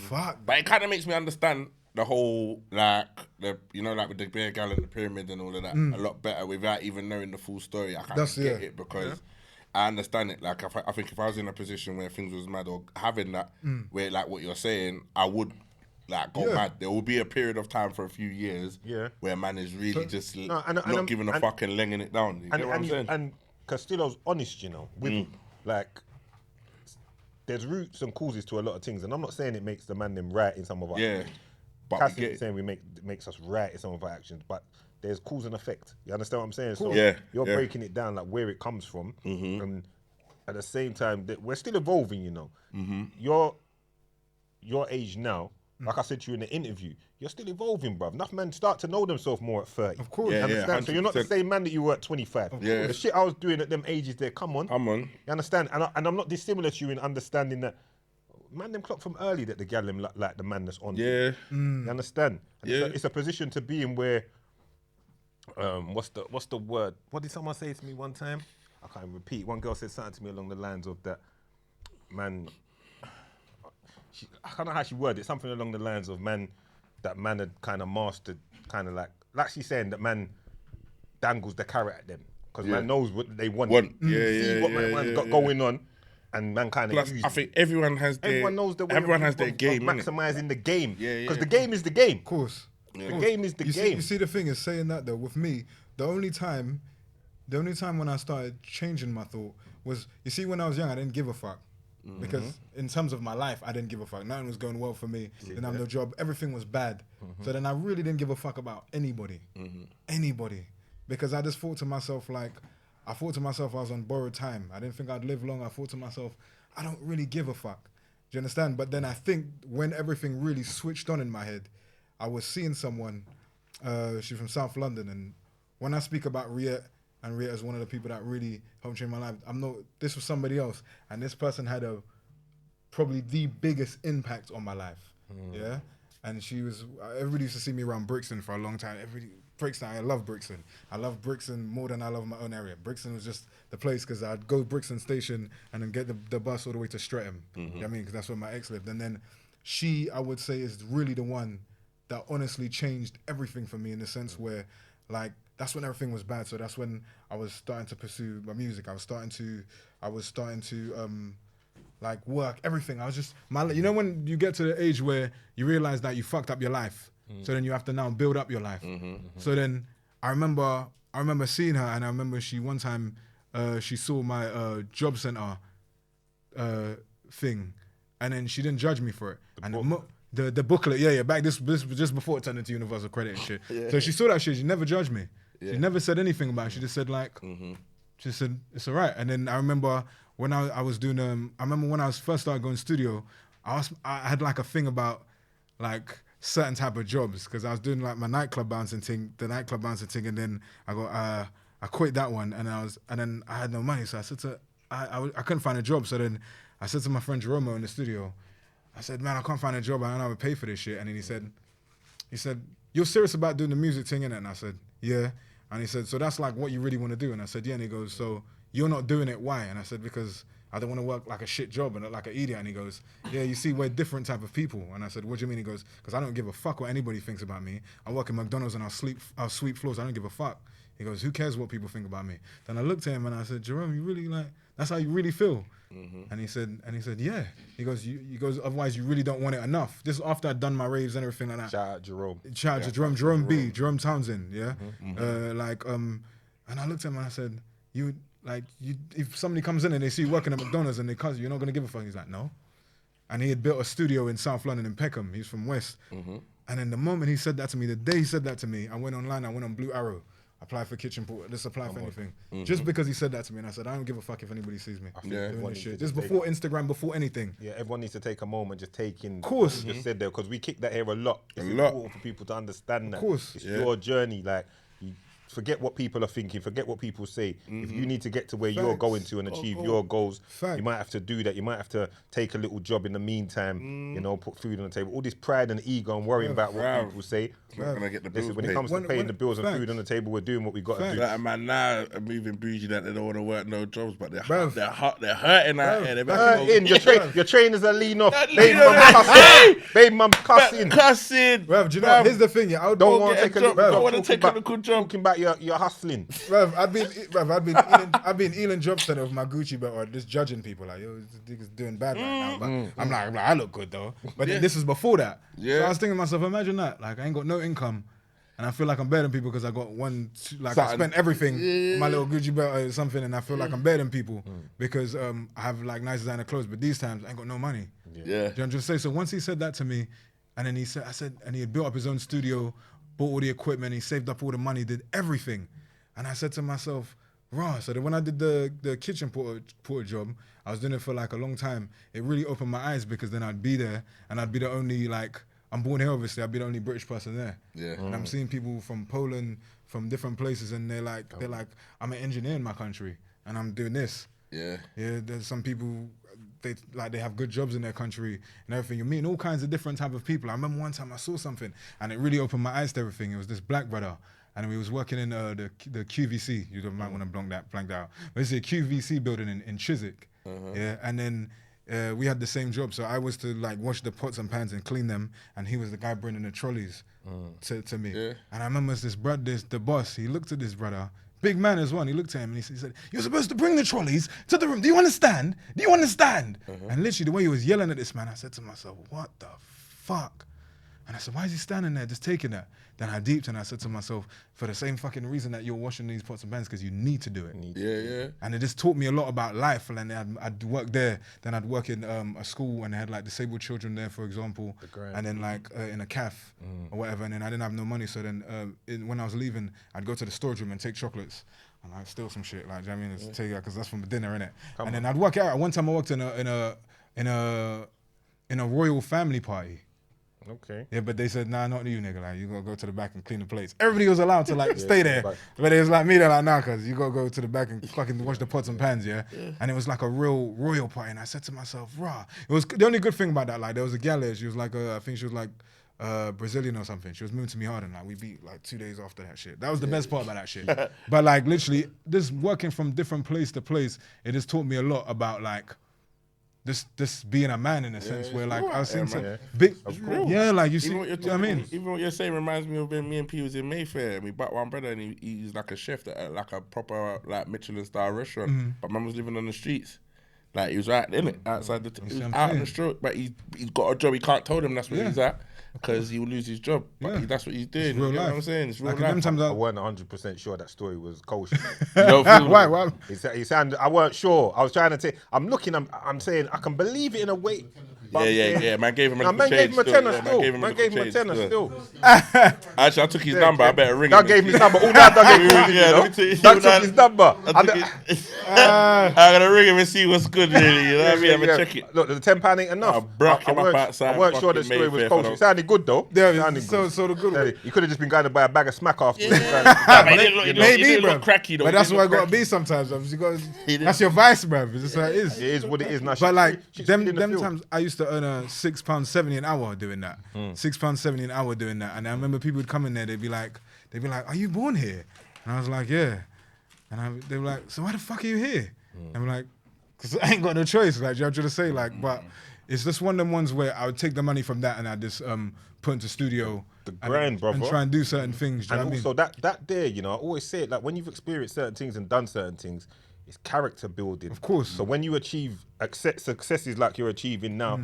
fuck. But it kind of makes me understand the whole like with the bear gal and the pyramid and all of that a lot better without even knowing the full story. I kind of get it because. I understand it. Like, I think if I was in a position where things was mad or having that, where like what you're saying, I would like go mad. There will be a period of time for a few years where man is really just not giving a fuck and laying it down. You get what I'm saying? And Castillo's honest, you know, with like, there's roots and causes to a lot of things, and I'm not saying it makes the man them right in some of our actions. But Cassie's saying makes us right in some of our actions, but there's cause and effect. You understand what I'm saying? So you're breaking it down like where it comes from, and at the same time that we're still evolving. You know, your age now, like I said to you in the interview, you're still evolving, bruv. Enough men start to know themselves more at 30. Of course, you understand. So you're not the same man that you were at 25. The shit I was doing at them ages there. Come on. You understand? And I'm not dissimilar to you in understanding that. Man, them clock from early that the gal them like the man that's on. You understand? And it's a position to be in where. What's the word? What did someone say to me one time? I can't even repeat. One girl said something to me along the lines of that, man. I don't know how she worded it. Something along the lines of that man had kind of mastered, kind of like she's saying that man dangles the carrot at them because man knows what they want. See what man's got going on. And man kind of. I think everyone has their game. Maximizing the game. Because the game is the game. Of course. The game is the game. You see, the thing is saying that though. With me, the only time when I started changing my thought was, you see, when I was young, I didn't give a fuck. Because in terms of my life, I didn't give a fuck. Nothing was going well for me. Didn't have no job. Everything was bad. So then I really didn't give a fuck about anybody. Anybody. Because I just thought to myself, like, I was on borrowed time. I didn't think I'd live long. I thought to myself, I don't really give a fuck. Do you understand? But then I think when everything really switched on in my head, I was seeing someone, she's from South London, and when I speak about Riet, and Riet is one of the people that really helped change my life, this was somebody else, and this person had probably the biggest impact on my life, and everybody used to see me around Brixton for a long time. I love Brixton. I love Brixton more than I love my own area. Brixton was just the place because I'd go Brixton station and then get the bus all the way to Streatham, you know what I mean, because that's where my ex lived, and then she, I would say, is really the one that honestly changed everything for me in the sense where, like, that's when everything was bad. So that's when I was starting to pursue my music. I was starting to like work, everything. I was just, you know, when you get to the age where you realize that you fucked up your life, so then you have to now build up your life. So then I remember seeing her, and I remember she one time, she saw my job center thing, and then she didn't judge me for it. The booklet, back this was just before it turned into universal credit and shit. So she saw that shit. She never judged me. She never said anything about it. She just said like, she said it's all right. And then I remember when I was doing I remember when I was first started going studio, I had like a thing about like certain type of jobs because I was doing like my nightclub bouncing thing, and then I quit that one, and then I had no money, so I said I couldn't find a job. So then I said to my friend Jeromo in the studio, I said, man, I can't find a job. I don't know how to pay for this shit. And then he said, you're serious about doing the music thing, innit? And I said, yeah. And he said, so that's like what you really want to do? And I said, yeah. And he goes, so you're not doing it, why? And I said, because I don't want to work like a shit job and look like an idiot. And he goes, yeah, you see, we're different type of people. And I said, what do you mean? He goes, because I don't give a fuck what anybody thinks about me. I work in McDonald's and I'll sweep floors. I don't give a fuck. He goes, who cares what people think about me? Then I looked at him and I said, Jerome, you really like, that's how you really feel? And he said, yeah. He goes, otherwise you really don't want it enough. This is after I'd done my raves and everything like that. Shout out Jerome. Shout out to Jerome B, Jerome Townsend, yeah? And I looked at him and I said, if somebody comes in and they see you working at McDonald's and they call you, you're not going to give a fuck. He's like, no. And he had built a studio in South London in Peckham. He's from West. And then the moment he said that to me, the day he said that to me, I went online, I went on Blue Arrow. Apply for kitchen port. Just apply for anything. Just because he said that to me, and I said, I don't give a fuck if anybody sees me. Doing this shit. This before Instagram, before anything. Yeah, everyone needs to take a moment, just take in. Of course. What you just said there, because we kick that here a lot. It's important for people to understand that. Of course. It's your journey. Like, forget what people are thinking, forget what people say. If you need to get to where you're going to and achieve your goals, you might have to do that. You might have to take a little job in the meantime, you know, put food on the table. All this pride and ego and worrying about what people say. Not gonna get the bills. Listen, when it comes to paying the bills and food on the table, we're doing what we got to do. Like, man, now are moving bougie that they don't want to work no jobs, but they're hurting out here. They're hurting. Your trainers are lean off. Baby mum cussing. Bruv, do you know? Here's the thing. Yeah, I don't want to take a look. I want to take a little job. Talking about your hustling. Bruv, I've been eating job center with my Gucci belt or just judging people like, yo, this nigga's doing bad right now. But I'm like, I look good though. But then this is before that. Yeah. So I was thinking to myself, imagine that. Like, I ain't got no income. And I feel like I'm better than people because I got I spent everything on my little Gucci belt or something, and I feel like I'm better than people because I have like nice designer clothes. But these times I ain't got no money. Yeah. Do you know what I'm just saying? So once he said that to me, and then and he had built up his own studio, bought all the equipment, he saved up all the money, did everything, and I said to myself, raw. So then when I did the kitchen porter job, I was doing it for like a long time. It really opened my eyes because then I'd be there and I'd be the only I'm born here, obviously. I'd be the only British person there. Yeah. And I'm seeing people from Poland, from different places, and they're like, I'm an engineer in my country, and I'm doing this. Yeah. Yeah. There's some people, they have good jobs in their country and everything. You're meeting all kinds of different type of people. I remember one time I saw something, and it really opened my eyes to everything. It was this black brother, and we was working in the QVC. You might want to blank out. But it's a QVC building in Chiswick. Yeah, and then. We had the same job, so I was to like wash the pots and pans and clean them, and he was the guy bringing the trolleys to me. Yeah. And I remember the boss, he looked at this brother, big man as well, and he looked at him and he said, "You're supposed to bring the trolleys to the room. Do you understand? Do you understand?" And literally the way he was yelling at this man, I said to myself, "What the fuck?" And I said, "Why is he standing there just taking that?" Then I deeped and I said to myself, for the same fucking reason that you're washing these pots and pans, because you need to do it. Yeah. And it just taught me a lot about life. And I'd work there, then I'd work in a school and they had like disabled children there, for example. And then like in a calf or whatever. And then I didn't have no money. So then when I was leaving, I'd go to the storage room and take chocolates. And I'd steal some shit, like, do you know what I mean? Take it because that's from the dinner, innit? And then I'd work out. One time I worked in a royal family party. Okay. Yeah, but they said, nah, not you, nigga. Like, you gotta go to the back and clean the plates. Everybody was allowed to like stay there, but it was like me. They're like, nah, cause you gotta go to the back and fucking wash the pots and pans, yeah. And it was like a real royal party. And I said to myself, rah. It was the only good thing about that. Like, there was a gal there. She was like, I think she was like Brazilian or something. She was moving to me hard, and like we beat like 2 days after that shit. That was the best part about that shit. But like literally, this working from different place to place, it just taught me a lot about like. This being a man in a sense where like I was seeing some big, like you see, what I mean. Even what you're saying reminds me of when me and P was in Mayfair and we bought one brother and he's like a chef at like a proper like Michelin star restaurant, but man was living on the streets. Like he was right in it outside out on the street, but he's got a job. He can't tell them that's where he's at because he will lose his job. But that's what he's doing. You know what I'm saying? It's real life. I weren't 100% sure that story was kosher. Why? He sounded. I weren't sure. I was trying to say. I'm looking. I'm saying I can believe it in a way. Yeah. Man gave him a man gave him a tenner still. Man gave him a tenner still. Actually, I took his number. I better ring him. Doug gave me his number. All that Doug gave me. Doug took his number. I'm gonna ring him and see what's good. Really, you know what I mean? I'm gonna check it. Look, the £10 ain't enough. I weren't sure the story was kosher. It sounded good though. Yeah, so the good one. You could have just been going to buy a bag of smack after. Maybe, bro. But that's what I gotta be sometimes. That's your vice, bro. It's just how it is. It is what it is. But like them times, I used to earn a £6.70 an hour doing that. £6.70 an hour doing that. And I remember people would come in there. They'd be like, "Are you born here?" And I was like, "Yeah." And they were like, "So why the fuck are you here?" I'm like, "Cause I ain't got no choice." Like, you know what I'm trying to say? Like, but it's just one of them ones where I would take the money from that and I just put into studio brother, and try and do certain things. Do you know what I mean? Also that there, you know, I always say it, like when you've experienced certain things and done certain things, it's character building. Of course. So when you achieve successes like you're achieving now,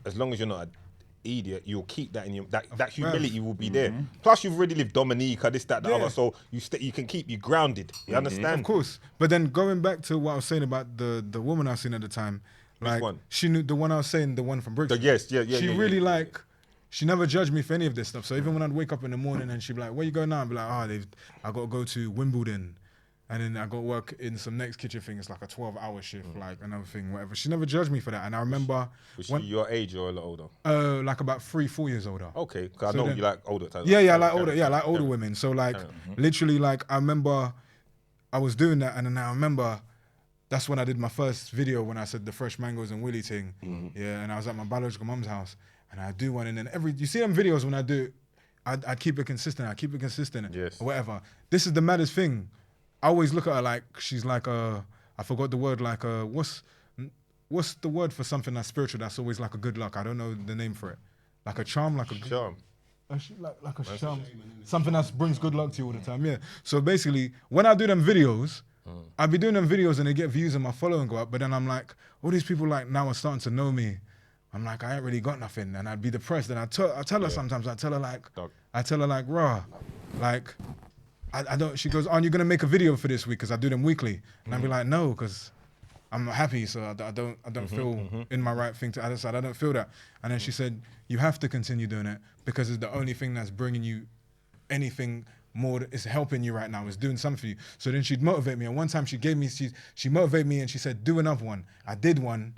as long as you're not an idiot, you'll keep that in your that humility will be there. Plus you've already lived Dominica, this, that, the other, so you can keep you grounded. You understand? Of course. But then going back to what I was saying about the woman I was seeing at the time, like she knew the one I was saying, the one from Brixton. She really like. She never judged me for any of this stuff. So even when I'd wake up in the morning and she'd be like, "Where you going now?" I'd be like, I got to go to Wimbledon. And then I got work in some next kitchen thing. It's like a 12-hour shift, like another thing, whatever. She never judged me for that. And I remember... Was she your age or a lot older? Like about 3-4 years older. Okay, because I know you like older. Yeah, I like older. Yeah, I like older women. So like, literally, like I remember I was doing that, and then I remember that's when I did my first video when I said the fresh mangoes and willy thing. Yeah, and I was at my biological mum's house, and I do one, and then you see them videos when I do, I keep it consistent. Yes. Or whatever. This is the maddest thing. I always look at her like she's like I forgot the word, like what's the word for something that's spiritual that's always like a good luck? I don't know the name for it. Like a charm, like a charm. Like a charm. Something that brings good luck to you all the time, yeah. So basically, when I do them videos, I be doing them videos and they get views and my following go up, but then I'm like, all these people like now are starting to know me. I'm like, I ain't really got nothing, and I'd be depressed. And I tell her sometimes, I tell her like, raw, like, I don't. She goes, "Aren't you gonna make a video for this week? Because I do them weekly." And I'd be like, "No, because I'm not happy, so I don't feel in my right thing to other side. I don't feel that." And then she said, "You have to continue doing it because it's the only thing that's bringing you anything more. It's helping you right now. It's doing something for you." So then she'd motivate me. And one time she motivated me and she said, "Do another one." I did one.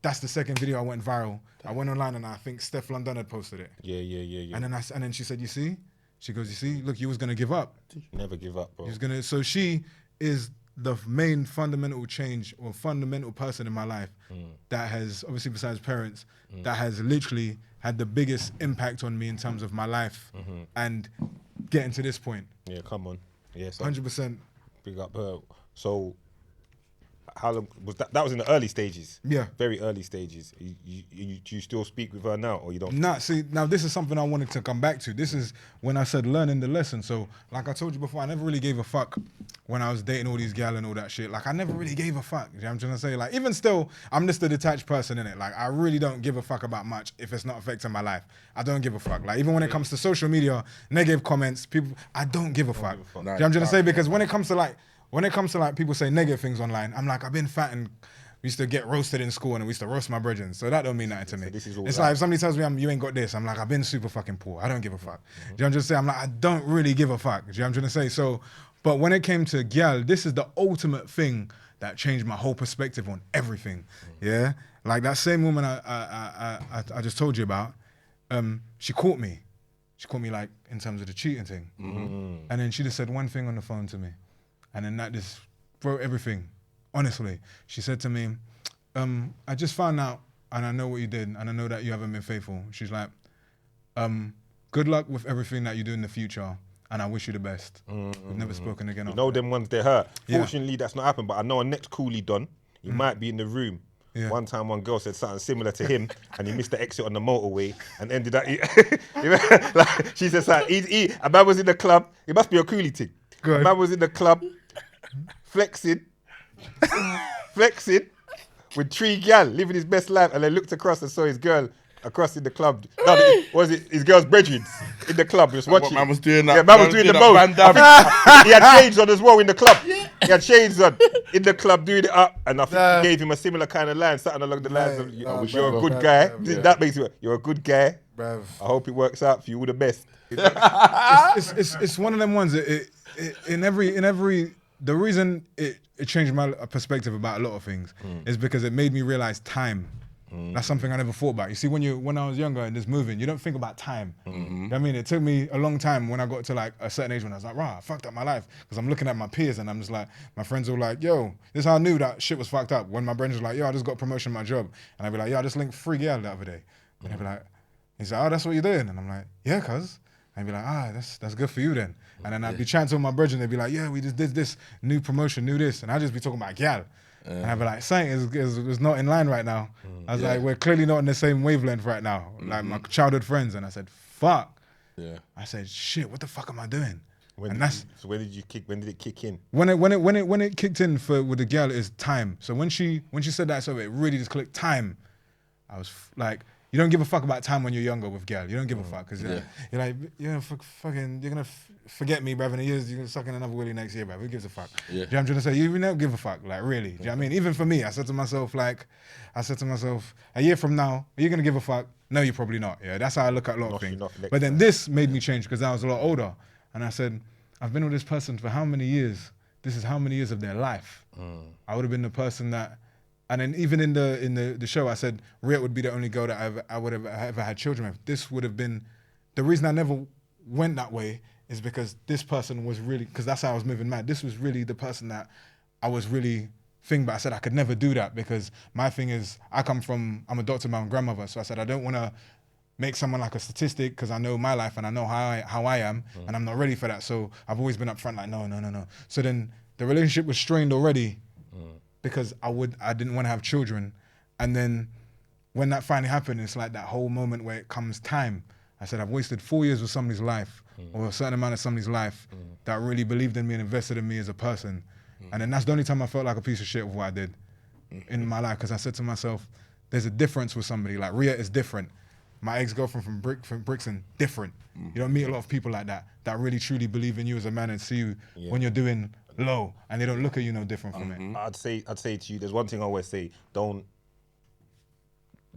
That's the second video I went viral. I went online and I think Steph London had posted it. Yeah. And then she said, "You see?" She goes, "You see? Look, you was gonna give up. Never give up, bro." You was gonna. So she is the main fundamental change or fundamental person in my life that has, obviously besides parents, that has literally had the biggest impact on me in terms of my life and getting to this point. Yeah, come on. Yeah, 100%. Big up her. So, how long was that? That was in the early stages. Yeah, very early stages. Do you still speak with her now, or you don't? Nah, see, now this is something I wanted to come back to. This is when I said learning the lesson. So, like I told you before, I never really gave a fuck when I was dating all these gal and all that shit. Like, I never really gave a fuck. You know what I'm trying to say? Like, even still, I'm just a detached person, innit? Like, I really don't give a fuck about much if it's not affecting my life. I don't give a fuck. Like, even when it comes to social media, negative comments, people, I don't give a fuck. You know what I'm trying to say? Because when it comes to like people say negative things online, I'm like, I've been fat and we used to get roasted in school and we used to roast my brethren. So that don't mean nothing to me. It's like if somebody tells me you ain't got this, I'm like, I've been super fucking poor. I don't give a fuck. Do you know what I'm just saying? I'm like, I don't really give a fuck. Do you know what I'm trying to say? So, but when it came to gal, this is the ultimate thing that changed my whole perspective on everything. Yeah? Like that same woman I just told you about, she caught me. She caught me like in terms of the cheating thing. And then she just said one thing on the phone to me. And then that just broke everything, honestly. She said to me, I just found out, and I know what you did, and I know that you haven't been faithful. She's like, good luck with everything that you do in the future, and I wish you the best. We've never spoken again. You know them ones, they hurt. Fortunately, that's not happened, but I know a next coolie done. He might be in the room. Yeah. One time one girl said something similar to him and he missed the exit on the motorway and ended up, like, she said something, a man was in the club, it must be a coolie thing. A man was in the club, flexing with 3 gal, living his best life, and then looked across and saw his girl across in the club. No, was it his girl's brethren in the club just watching? Man was doing that. Yeah, man was doing the most. He had shades on as well in the club. He had shades on in the club doing it up, and I think he gave him a similar kind of line, something along the lines of, you're a good guy. That makes you, you're a good guy. Bruv. I hope it works out for you. All the best. It's one of them ones. In every the reason it changed my perspective about a lot of things is because it made me realize time. That's something I never thought about. You see, when I was younger and just moving, you don't think about time. You know what I mean? It took me a long time when I got to like a certain age when I was like, I fucked up my life. Because I'm looking at my peers and I'm just like, my friends were like, yo, this is how I knew that shit was fucked up. When my friends was like, yo, I just got a promotion in my job. And I'd be like, yo, I just linked 3 girls the other day. And they'd be like, he's like, oh, that's what you're doing? And I'm like, yeah, cuz. And I'd be like, that's good for you then. And then I'd be chatting to my brethren, they'd be like, yeah, we just did this new promotion, new this. And I'd just be talking about gal. And I'd be like, something is not in line right now. I was like, we're clearly not in the same wavelength right now. Like my childhood friends. And I said, fuck. Yeah. I said, shit, what the fuck am I doing? When did it kick in? When it kicked in with the girl is time. So when she said that, so it really just clicked time. I was like, you don't give a fuck about time when you're younger with girl. You don't give a fuck because you're like, fucking, you're gonna forget me, bruv. In a year, you're gonna suck in another willy next year, bruv. Who gives a fuck? Yeah. Do you know what I'm trying to say? You don't give a fuck, like really. Do you know what I mean? Even for me, I said to myself, a year from now, are you gonna give a fuck? No, you're probably not. Yeah, that's how I look at a lot of things. But then this made me change because I was a lot older, and I said, I've been with this person for how many years? this is how many years of their life. I would have been the person that, and then even in the show, I said Riet would be the only girl that I would have ever had children with. This would have been, the reason I never went that way is because this person was really, because that's how I was moving mad. This was really the person that I was really but I said I could never do that because my thing is, I'm a doctor, my own grandmother, so I said I don't want to make someone like a statistic because I know my life and I know how I am and I'm not ready for that. So I've always been upfront like, no. So then the relationship was strained already because I didn't want to have children. And then when that finally happened, it's like that whole moment where it comes time. I said, I've wasted 4 years of somebody's life or a certain amount of somebody's life that really believed in me and invested in me as a person. And then that's the only time I felt like a piece of shit with what I did in my life, because I said to myself, there's a difference with somebody. Like Riet is different. My ex-girlfriend from Brixton, different. You don't meet a lot of people like that really truly believe in you as a man and see you when you're doing low, and they don't look at you no different from it. I'd say to you, there's one thing I always say, don't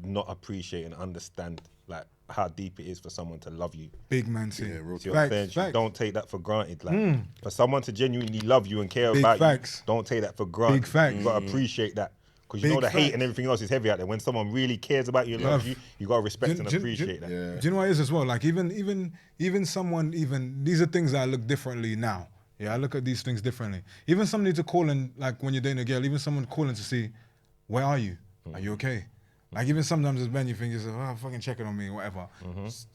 not appreciate and understand like how deep it is for someone to love you. Big man thing. Yeah, facts. Don't take that for granted. Like for someone to genuinely love you and care about you, don't take that for granted. Big facts. You gotta appreciate that. Because you know the hate and everything else is heavy out there. When someone really cares about you and loves you, you gotta respect and appreciate that. Do you know what it is as well? Like even someone, these are things that I look differently now. Yeah, I look at these things differently. Even somebody to call in, like when you're dating a girl, even someone calling to see, where are you? Are you okay? Like even sometimes as men, you think, fucking checking on me or whatever.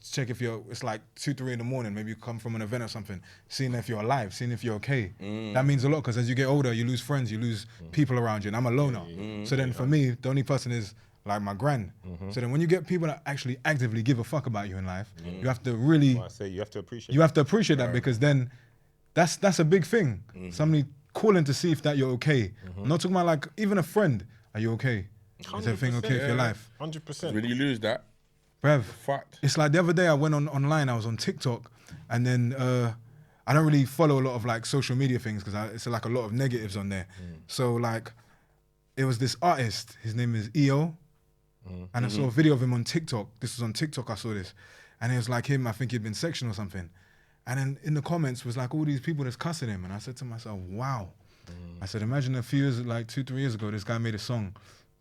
Check if it's like 2, 3 in the morning, maybe you come from an event or something, seeing if you're alive, seeing if you're okay. That means a lot, because as you get older, you lose friends, you lose people around you, and I'm a loner. So then for me, the only person is like my gran. So then when you get people that actually actively give a fuck about you in life, you have to really... Well, I say you have to appreciate You have to appreciate that, because then that's a big thing. Somebody calling to see if that you're okay. I'm not talking about like, even a friend, are you okay? Is everything okay with your life? 100%. When you lose that, bruv, fact. It's like the other day I went online, I was on TikTok, and then I don't really follow a lot of like social media things because it's like a lot of negatives on there. So like, it was this artist, his name is EO, and I saw a video of him on TikTok. This was on TikTok, I saw this. And it was like him, I think he'd been sectioned or something. And then in the comments was like all these people that's cussing him. And I said to myself, wow. I said, imagine a few years, like 2, 3 years ago, this guy made a song,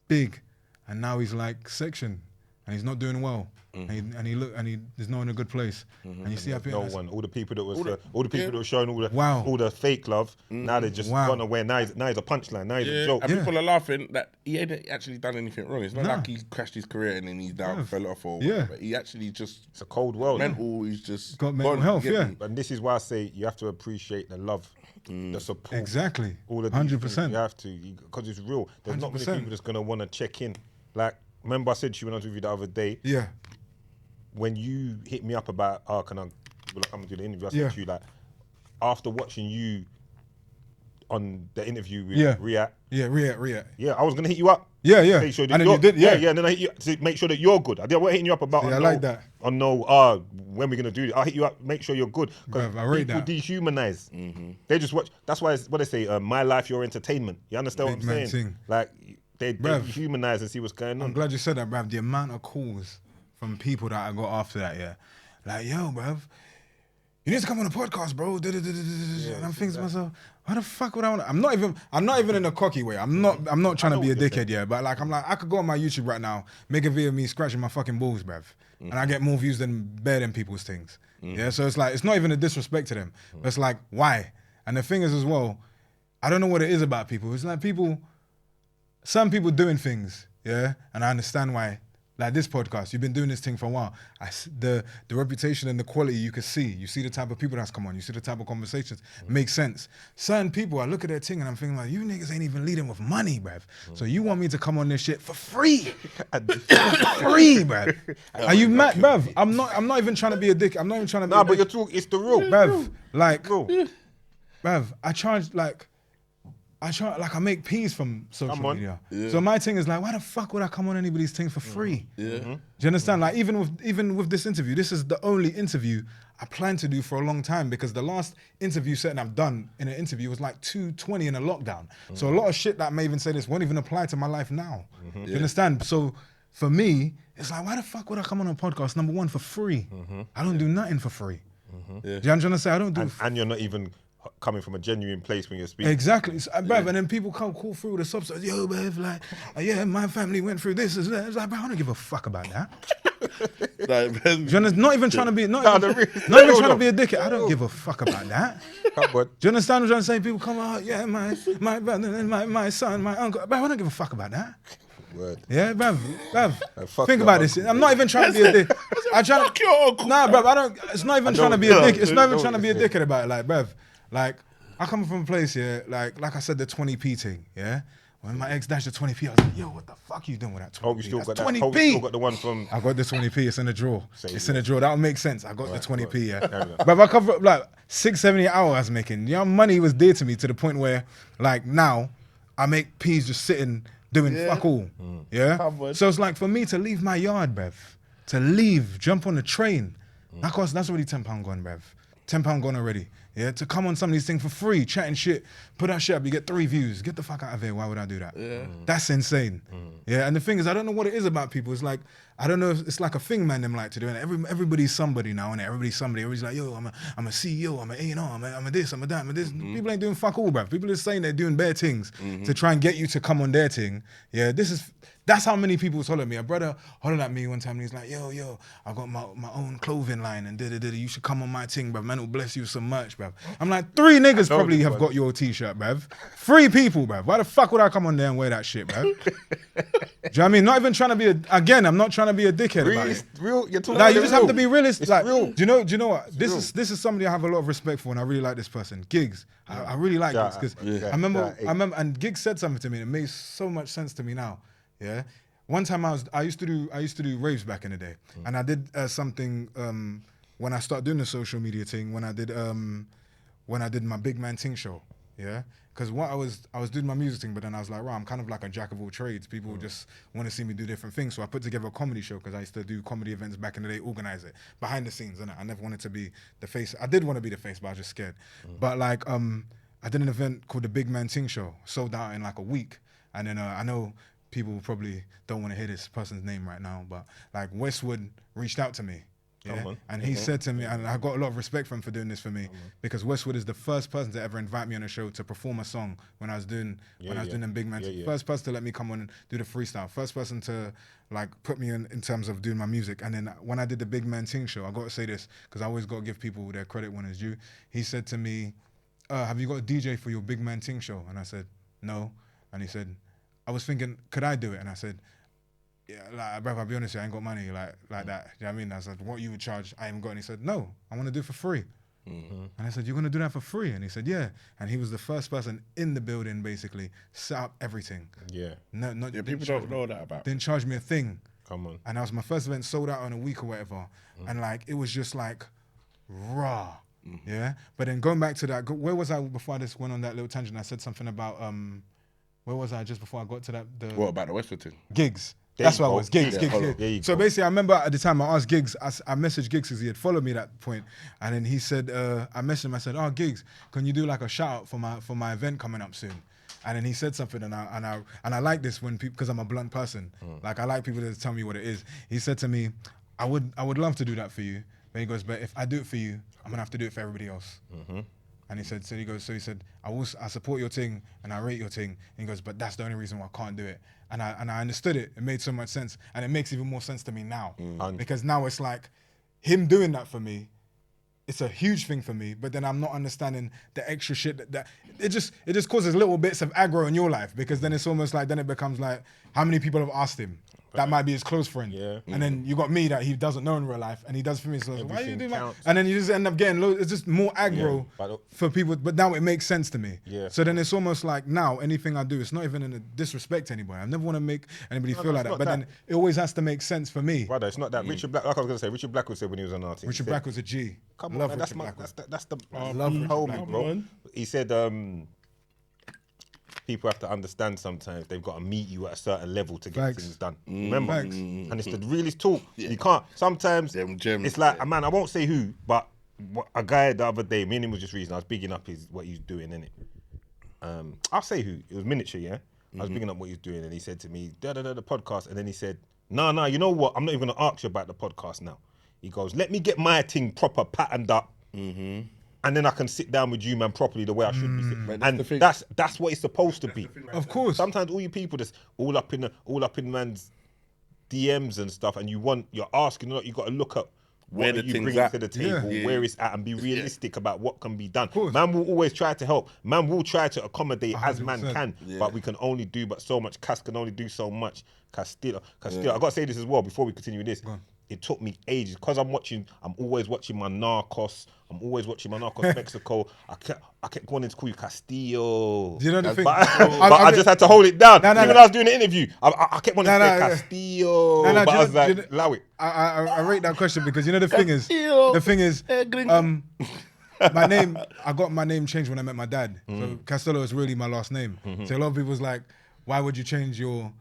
big, and now he's like sectioned, and he's not doing well, and he's not in a good place. And you see how people, all the people that were showing all the fake love, now they're just gone away. Now he's a punchline. Now he's a joke. And people are laughing that he ain't actually done anything wrong. It's not like he crashed his career and then he's down, fell off or whatever. He actually just, it's a cold world. Mental, he's just got mental health. And this is why I say you have to appreciate the love. The support, exactly, all of 100%. You have to, because it's real. There's 100%. Not many people that's gonna want to check in. Like, remember I said to you when I was with you the other day. Yeah. When you hit me up about, can I come and do the interview? I said to you, like, after watching you on the interview with Riet. Riet. Yeah, I was gonna hit you up. Yeah. Make sure that and then you did. And then I hit you to make sure that you're good. I wasn't hitting you up about. I like that. When we're gonna do it, I'll hit you up. Make sure you're good. Because people dehumanize. They just watch. That's why what they say. My life, your entertainment. You understand what I'm saying? Like they dehumanize and see what's going on. I'm glad you said that, bruv. The amount of calls from people that I got after that, like, yo, bruv, you need to come on the podcast, bro. And I'm thinking to myself, why the fuck would I want to? I'm not even in a cocky way. I'm not trying to be a dickhead, but like, I'm like, I could go on my YouTube right now, make a video of me scratching my fucking balls, bruv. And I get more views than people's things. Yeah, so it's like, it's not even a disrespect to them. But it's like, why? And the thing is as well, I don't know what it is about people. It's like some people doing things, and I understand why. Like this podcast, you've been doing this thing for a while. The reputation and the quality you can see. You see the type of people that's come on. You see the type of conversations. Makes sense. Certain people, I look at their thing and I'm thinking like, you niggas ain't even leading with money, bruv. So you want me to come on this shit for free? Free, bruv. Are you mad, bruv? I'm not even trying to be a dick. I'm not even trying to be. Nah, but you're true. It's the real, bruv. Like, bruv, I make peas from social media. Yeah. So my thing is like, why the fuck would I come on anybody's thing for free? Yeah. Do you understand? Like even with this interview, this is the only interview I plan to do for a long time, because the last interview setting I've done in an interview was like 220 in a lockdown. So a lot of shit that I may even say this won't even apply to my life now. Do you understand? So for me, it's like, why the fuck would I come on a podcast, number one, for free? I don't do nothing for free. Do you understand? I don't do and you're not even coming from a genuine place when you're speaking. Exactly, so, bruv, and then people come call through the substance. Yo, bruv, like, yeah, my family went through this. It's like, bruv, I don't give a fuck about that. Not even trying to be, not even trying to be a dickhead. I don't give a fuck about that. Do you understand what I'm saying? People come out, yeah, my brother, my son, my uncle. Bruv, I don't give a fuck about that. Word. Yeah, bruv. Think about this. I'm not even trying to be a dick. I'm trying to. Nah, bruv. I don't. It's not even trying to be a dick. It's not even trying to be a dickhead about it. Like, bruv. Like, I come from a place here. Like I said, the 20p thing. Yeah. When my ex dashed the 20p, I was like, yo, what the fuck you doing with that 20p? Hope you still got 20p. Hope you still got the one from. I got the 20p. It's in the drawer. It's in the drawer. That'll make sense. I got the 20p. Yeah. But I cover up like 670 hours I was making. You know, money was dear to me to the point where, like, now I make peas just sitting. Doing fuck all, yeah? So it's like for me to leave my yard, bruv, to leave, jump on the train, that's already £10 gone, bruv. £10 gone already, yeah? To come on some of these things for free, chatting shit, put that shit up, you get 3 views, get the fuck out of here, why would I do that? That's insane, yeah? And the thing is, I don't know what it is about people, it's like, I don't know if it's like a thing man them like to do, and everybody's somebody now, and everybody's somebody, everybody's like, yo, I'm a CEO, I'm a A&R, I'm a this, I'm a that, I'm a this. People ain't doing fuck all, bruv. People are saying they're doing bare things to try and get you to come on their thing. Yeah, that's how many people hollered at me. A brother hollered at me one time and he's like, yo, I got my own clothing line and you should come on my thing, bruv. Man will bless you so much, bruv. I'm like, 3 niggas probably have got your t-shirt, bruv. 3 people, bruv. Why the fuck would I come on there and wear that shit, bruv? Do you know what I mean? Not even trying to be I'm not trying to be a dickhead about it. Real, you're talking like, you just have to be realistic. It's like, real. Do you know what? This is somebody I have a lot of respect for, and I really like this person. Gigs. I really like Gigs because I remember, and Gigs said something to me, and it made so much sense to me now. Yeah. One time I used to do raves back in the day, and I did something when I started doing the social media thing. When I did my big man ting show. Yeah. Because what I was doing my music thing, but then I was like, right, I'm kind of like a jack of all trades. People just want to see me do different things. So I put together a comedy show because I used to do comedy events back in the day, organize it behind the scenes. And I never wanted to be the face. I did want to be the face, but I was just scared. But like, I did an event called the Big Man Ting Show, sold out in like a week. And then I know people probably don't want to hear this person's name right now, but like Westwood reached out to me. Yeah? And he said to me, and I got a lot of respect for him for doing this for me, because Westwood is the first person to ever invite me on a show to perform a song when I was doing them Big Man. First person to let me come on and do the freestyle. First person to like put me in terms of doing my music. And then when I did the Big Man Ting show, I got to say this because I always got to give people their credit when it's due. He said to me, have you got a DJ for your Big Man Ting show? And I said, no. And he said, I was thinking, could I do it? And I said, yeah, like, bro, I'll be honest, I ain't got money like that. You know what I mean? I said, what you would charge, I haven't got. And he said, no, I want to do it for free. And I said, you're going to do that for free? And he said, yeah. And he was the first person in the building, basically, set up everything. Yeah. People don't know that about. Didn't charge me a thing. Come on. And that was my first event, sold out in a week or whatever. And like, it was just like, raw. Yeah. But then going back to that, where was I before I just went on that little tangent? I said something about, where was I just before I got to that? What about the Westwood thing? Gigs. That's what I was. Gigs. So basically, I remember at the time I asked Gigs, I messaged Gigs because he had followed me at that point, and then he said, I messaged him. I said, "Oh, Gigs, can you do like a shout out for my event coming up soon?" And then he said something, and I like this when people, because I'm a blunt person. Like I like people to tell me what it is. He said to me, "I would love to do that for you," but he goes, "But if I do it for you, I'm gonna have to do it for everybody else." And he said, he said, I support your thing and I rate your thing. And he goes, but that's the only reason why I can't do it. And I understood it. It made so much sense. And it makes even more sense to me now. Because now it's like, him doing that for me, it's a huge thing for me, but then I'm not understanding the extra shit that it just causes little bits of aggro in your life, because then it's almost like, then it becomes like, how many people have asked him? That might be his close friend. Yeah. And then you got me that he doesn't know in real life and he does for me. So why are you doing that? And then you just end up getting it's just more aggro for people. But now it makes sense to me. Yeah. So then it's almost like now anything I do, it's not even in a disrespect to anybody. I never want to make anybody feel like that. But then it always has to make sense for me. Brother, it's not that. Richard Black, like I was going to say, Richard Black would say when he was on our team. Richard Black was a G. Come on, man, that's the homie, bro. He said, people have to understand sometimes they've got to meet you at a certain level to get things done. Remember? And it's the realest talk. You can't. Sometimes it's like, man, I won't say who, but a guy the other day, me and him was just reasoning, I was bigging up what he was doing, innit? I'll say who. It was Miniature, yeah? I was bigging up what he was doing, and he said to me, the podcast. And then he said, no, you know what? I'm not even going to ask you about the podcast now. He goes, let me get my thing proper patterned up. And and then I can sit down with you, man, properly the way I should be sitting. Man, And that's what it's supposed to be. Of course. Sometimes all you people just all up in man's DMs and stuff, and you're asking a lot. You got to look up where what the you thing's bring at. to the table, Yeah. where it's at, and be realistic about what can be done. course. Man will always try to help. Man will try to accommodate as man 100%. can, but we can only do but so much. Cass can only do so much. Castillo. I got to say this as well before we continue with this. It took me ages because I'm always watching my Narcos. I'm always watching my Narcos Mexico. I kept wanting to call you Castillo. Do you know the thing? But I just had to hold it down. Even when I was doing the interview, I kept wanting to say Castillo. But I was like, allow it. I rate that question because you know the thing is, my name, I got my name changed when I met my dad. So Castillo is really my last name. So a lot of people was like, why would you change your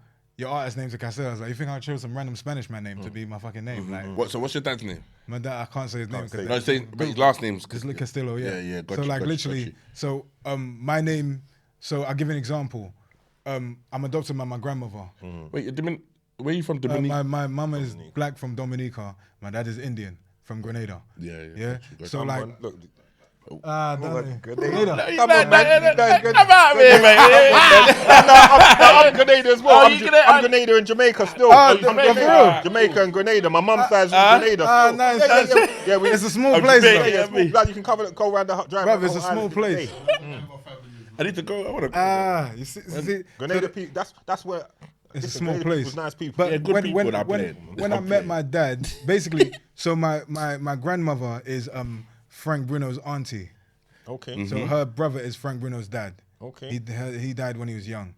artist name to Castillo? I was like, you think I chose some random Spanish man name to be my fucking name? Like, So what's your dad's name? my dad, I can't say his name because No, but his last name's Castillo. Yeah. Yeah, got So you, like got you, literally, got you. so my name. So I'll give you an example. I'm adopted by my grandmother. Wait, where are you from, Dominica? My mum is black from Dominica. My dad is Indian from Grenada. Yeah. So like, Look, Grenada. come on, man. Come out here, man. I'm Grenada as well. I'm Grenada and Jamaica still. I'm Jamaica and Grenada. My mum's side's from Grenada. Nice. Yeah, It's a small place, Yeah, though. it's small. Like, you can go around the drive. Bruv, it's a small place. I need to go. I want to. You see, Grenada people. That's where. it's a small place. Nice people. But Yeah, good people that play. when I met my dad, basically, so my grandmother is Frank Bruno's auntie. Okay. So her brother is Frank Bruno's dad. Okay. He died when he was young.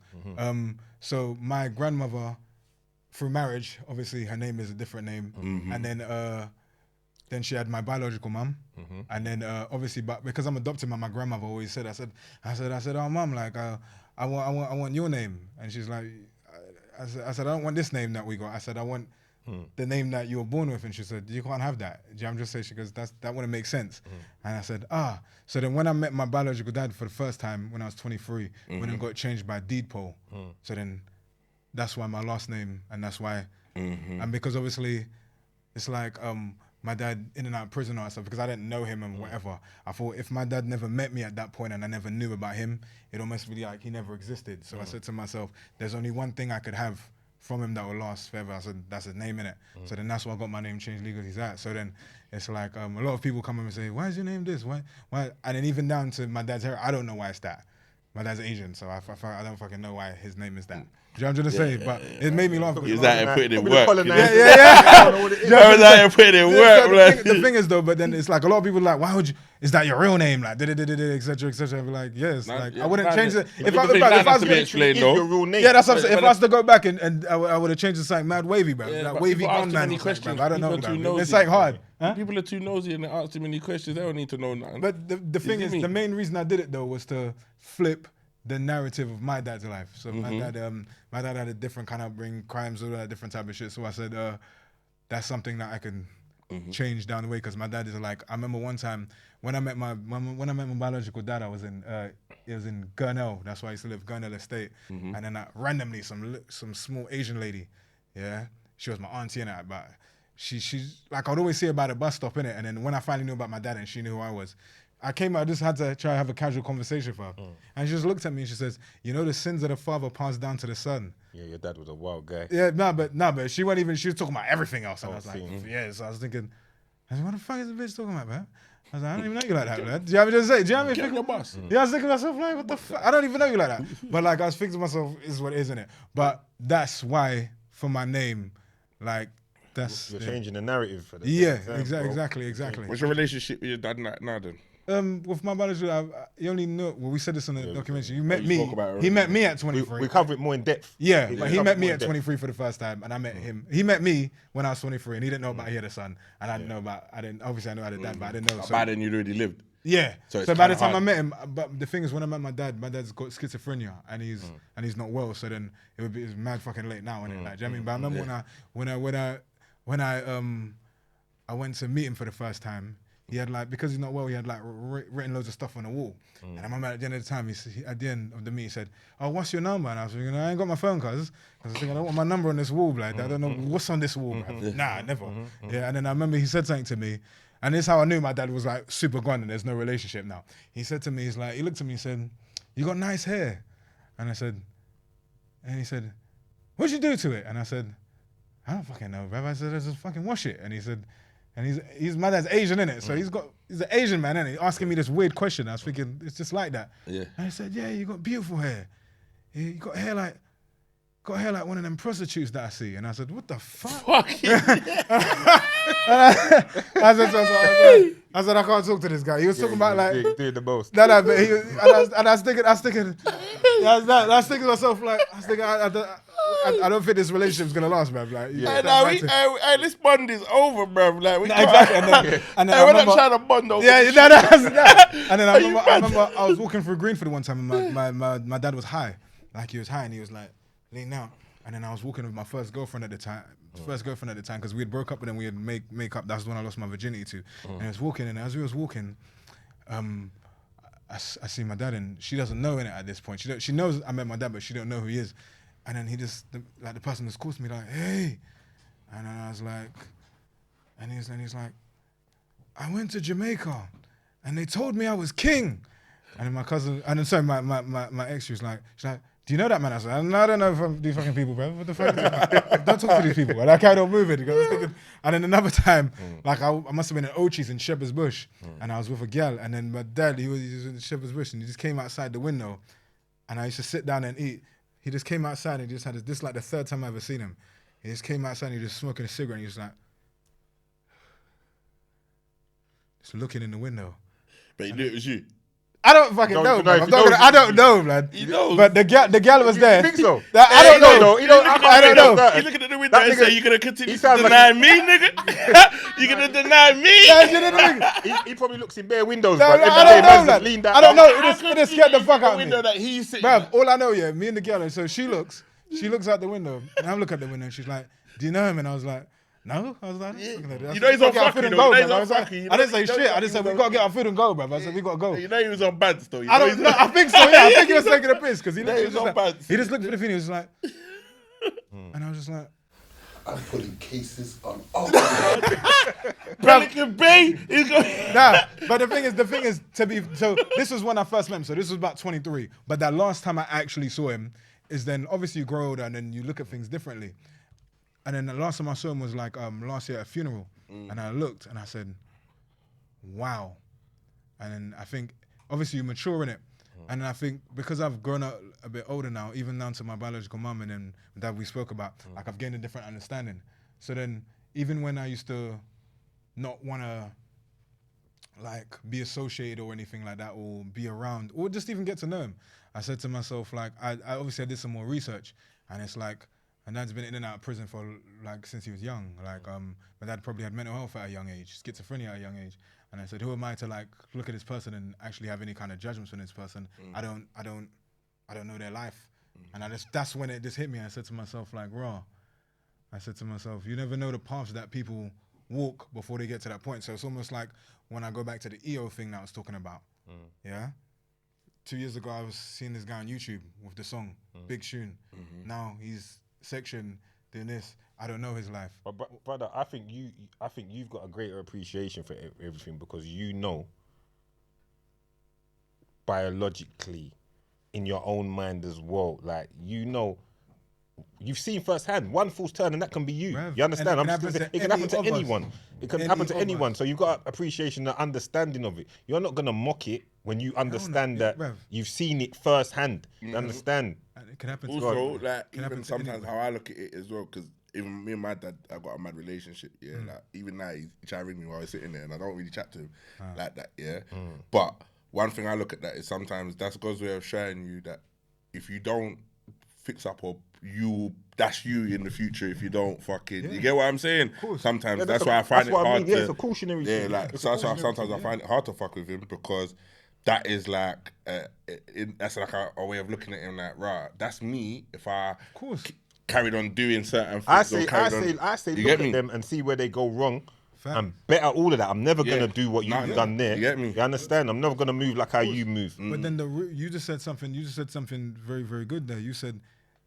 So my grandmother, through marriage, obviously her name is a different name, and then she had my biological mum, and then obviously, but because I'm adopted, my grandmother always said, I said, oh mum, like I want your name, and she's like, I said I don't want this name that we got. I said I want the name that you were born with, and she said you can't have that. I'm just saying, she goes, that wouldn't make sense. And I said, so then when I met my biological dad for the first time when I was 23, when it got changed by deed poll, so then that's why my last name, and that's why, and because obviously it's like my dad in and out of prison or stuff, because I didn't know him and whatever. I thought if my dad never met me at that point and I never knew about him, it almost be like he never existed. So I said to myself, there's only one thing I could have from him that will last forever. I said, that's his name, innit? So then that's why I got my name changed legally to that. So then it's like a lot of people come up and say, why is your name this? Why? And then even down to my dad's hair, I don't know why it's that. My dad's Asian, so I don't fucking know why his name is that. Do you know what I'm trying to say? But it made me laugh. He was out here putting in work. Yeah. I was out here putting in work, man. The thing is though, but then it's like a lot of people are like, why would you? Is that your real name? Like, etc. etc. I'd be like, yes. Like, I wouldn't change it. If I was to be explained, your though. real name. Yeah, that's what I'm saying. If I was to go back and I would have changed it to something mad wavy, bro. Yeah, Like but wavy people ask gun too man. many questions. I don't know, People are too bro. nosy. It's like hard. Huh? People are too nosy and they ask too many questions. They don't need to know nothing. But the thing is, the main reason I did it though was to flip the narrative of my dad's life. So my dad had a different kind of upbringing, crimes, all that different type of shit. So I said, that's something that I can change down the way, because my dad is like, I remember one time when I met my biological dad, I was it was in Gurnell. That's why I used to live Gurnell Estate. And then randomly some small Asian lady, she was my auntie in it, but she's like, I'd always see her by the bus stop in it. And then when I finally knew about my dad and she knew who I was, I just had to try to have a casual conversation with her. And she just looked at me and she says, you know, the sins of the father passed down to the son. Yeah, your dad was a wild guy. Yeah, but she wasn't even, she was talking about everything else. And I was like, yeah, so I was thinking, what the fuck is the bitch talking about, man? I was like, I don't even know you like that, man. Do you have me just say? Do you have me Get think your bus. Yeah, I was thinking to myself, like, what the fuck? I don't even know you like that. But like, I was thinking to myself, this is what it is, innit? But that's why, for my name, like, that's... You're changing the narrative for this. Yeah, exactly. What's your relationship with your dad now then? With my biological, you only know. Well, we said this on the documentary. You met you me. spoke about it He met me at 23. We cover it more in depth. Yeah, but he met me more at in depth. 23 for the first time, and I met him. He met me when I was 23, and he didn't know about he had a son, and I didn't know about. Obviously I knew I had a dad, but I didn't know. So, By then you'd already lived. yeah. So So, it's by the kinda time I hard. met him, but the thing is, when I met my dad's got schizophrenia, and he's not well. So then it's mad fucking late now, innit? Like, do you know what I mean? But I remember when I went to meet him for the first time. He had like, because he's not well, he had like written loads of stuff on the wall. And I remember at the end of the time, at the end of the meet, he said, "Oh, what's your number?" And I was thinking, I ain't got my phone, cuz. I was thinking, I don't want my number on this wall, blood. I don't know what's on this wall, bruv. Nah, never. Yeah, and then I remember he said something to me, And this is how I knew my dad was like super gone and there's no relationship now. He said to me, he looked at me and said, "You got nice hair." And he said, "What'd you do to it?" And I said, "I don't fucking know, bruv." I said, "I just fucking wash it." And he said, and my dad's Asian, innit? So he's an Asian man, innit? Asking me this weird question. I was thinking, it's just like that. Yeah. And I said, "Yeah, you got beautiful hair. You got hair like one of them prostitutes that I see." And I said, "What the fuck?" Fuck it. I said, "I can't talk to this guy." He was talking about like doing the most. No, but I was thinking to myself like, I don't think this relationship's gonna last, man. Like, Hey, this bond is over, bruv. Like, we exactly. And then we're not trying to bond over. Yeah, and then I remember I was walking through Greenford one time, and my dad was high, like he was high, and he was like leaning out, and then I was walking with my first girlfriend at the time, because we had broke up, and then we had make up. That's when I lost my virginity to. And I was walking, and as we was walking, I see my dad, and she doesn't know it at this point. She knows I met my dad, but she don't know who he is. And then the person just calls me like, "Hey," and then I was like, and he's like, "I went to Jamaica, and they told me I was king." And then my cousin, and then sorry, my ex, she's like, "Do you know that man?" I said, "No, I don't know these fucking people, bro. What the fuck? Don't talk to these people." And I carried on moving. And then another time, like I must have been in Ochi's in Shepherd's Bush, and I was with a girl, and then my dad, he was in Shepherd's Bush, and he just came outside the window, and I used to sit down and eat. He just came outside and he just had this like the third time I ever seen him. He just came outside and he was just smoking a cigarette, and he was like, just looking in the window. But he knew it was you. I don't fucking know, man. I don't know, man. He knows. But the gal was there. You think so? I don't know. I don't know. He's looking at the window and say, "You gonna continue to deny me, nigga? You gonna deny me?" He probably looks in bare windows, No, but I don't know, man. I don't know. It just scared the fuck out of me. Window that he's sitting. Bruv, all I know, yeah, me and the girl, and so she looks out the window, and I look at the window, and she's like, "Do you know him?" And I was like, "No." I was like, You know "He's he's on fucking, I didn't say shit. I just said, "We gotta get our food and go, bruv." I said, "We gotta go." You know he was on bad still. I don't know. I think so, yeah. I think he was taking a piss, because he was on bad. He just looked at the thing, he was like, and I was just like, I'm putting cases on. Pelican Bay is going. Nah, but the thing is, so this was when I first met him, so this was about 23. But that last time I actually saw him is then obviously you grow older and then you look at things differently. And then the last time I saw him was like last year at a funeral. And I looked and I said, "Wow." And then I think obviously you mature in it. And I think because I've grown up a bit older now, even down to my biological mum and then that we spoke about, like I've gained a different understanding. So then even when I used to not want to like be associated or anything like that or be around or just even get to know him, I said to myself, like, I obviously did some more research, and it's like, my dad's been in and out of prison for like since he was young. Like my dad probably had mental health at a young age, schizophrenia at a young age. And I said, who am I to like look at this person and actually have any kind of judgments on this person? I don't know their life. And that's when it just hit me. I said to myself, like, raw. I said to myself, you never know the paths that people walk before they get to that point. So it's almost like when I go back to the EO thing that I was talking about. Yeah. 2 years ago, I was seeing this guy on YouTube with the song Big Shun. Now he's section doing this. I don't know his life. But brother, I think you've got a greater appreciation for everything because you know biologically in your own mind as well. Like, you know, you've seen firsthand one false turn and that can be you. You understand? It can happen to anyone. It can happen to anyone. So you've got appreciation and understanding of it. You're not gonna mock it when you understand that you've seen it firsthand. You understand? It can happen. Also, like even sometimes how I look at it as well, because even me and my dad, I got a mad relationship. Yeah, like even now he try to ring me while he's sitting there, and I don't really chat to him like that. Yeah, but one thing I look at that is sometimes that goes way of showing you that if you don't fix up or that's you in the future if you don't fucking you get what I'm saying. Sometimes that's why I find it hard to. It's a cautionary thing. Like so sometimes I find it hard to fuck with him because that is like that's like a way of looking at him like, right, that's me if I carried on doing certain things. I say look at them and see where they go wrong and better all of that. I'm never gonna do what you've done there. You get me? You understand? I'm never gonna move like how you move. But then you just said something very, very good there. You said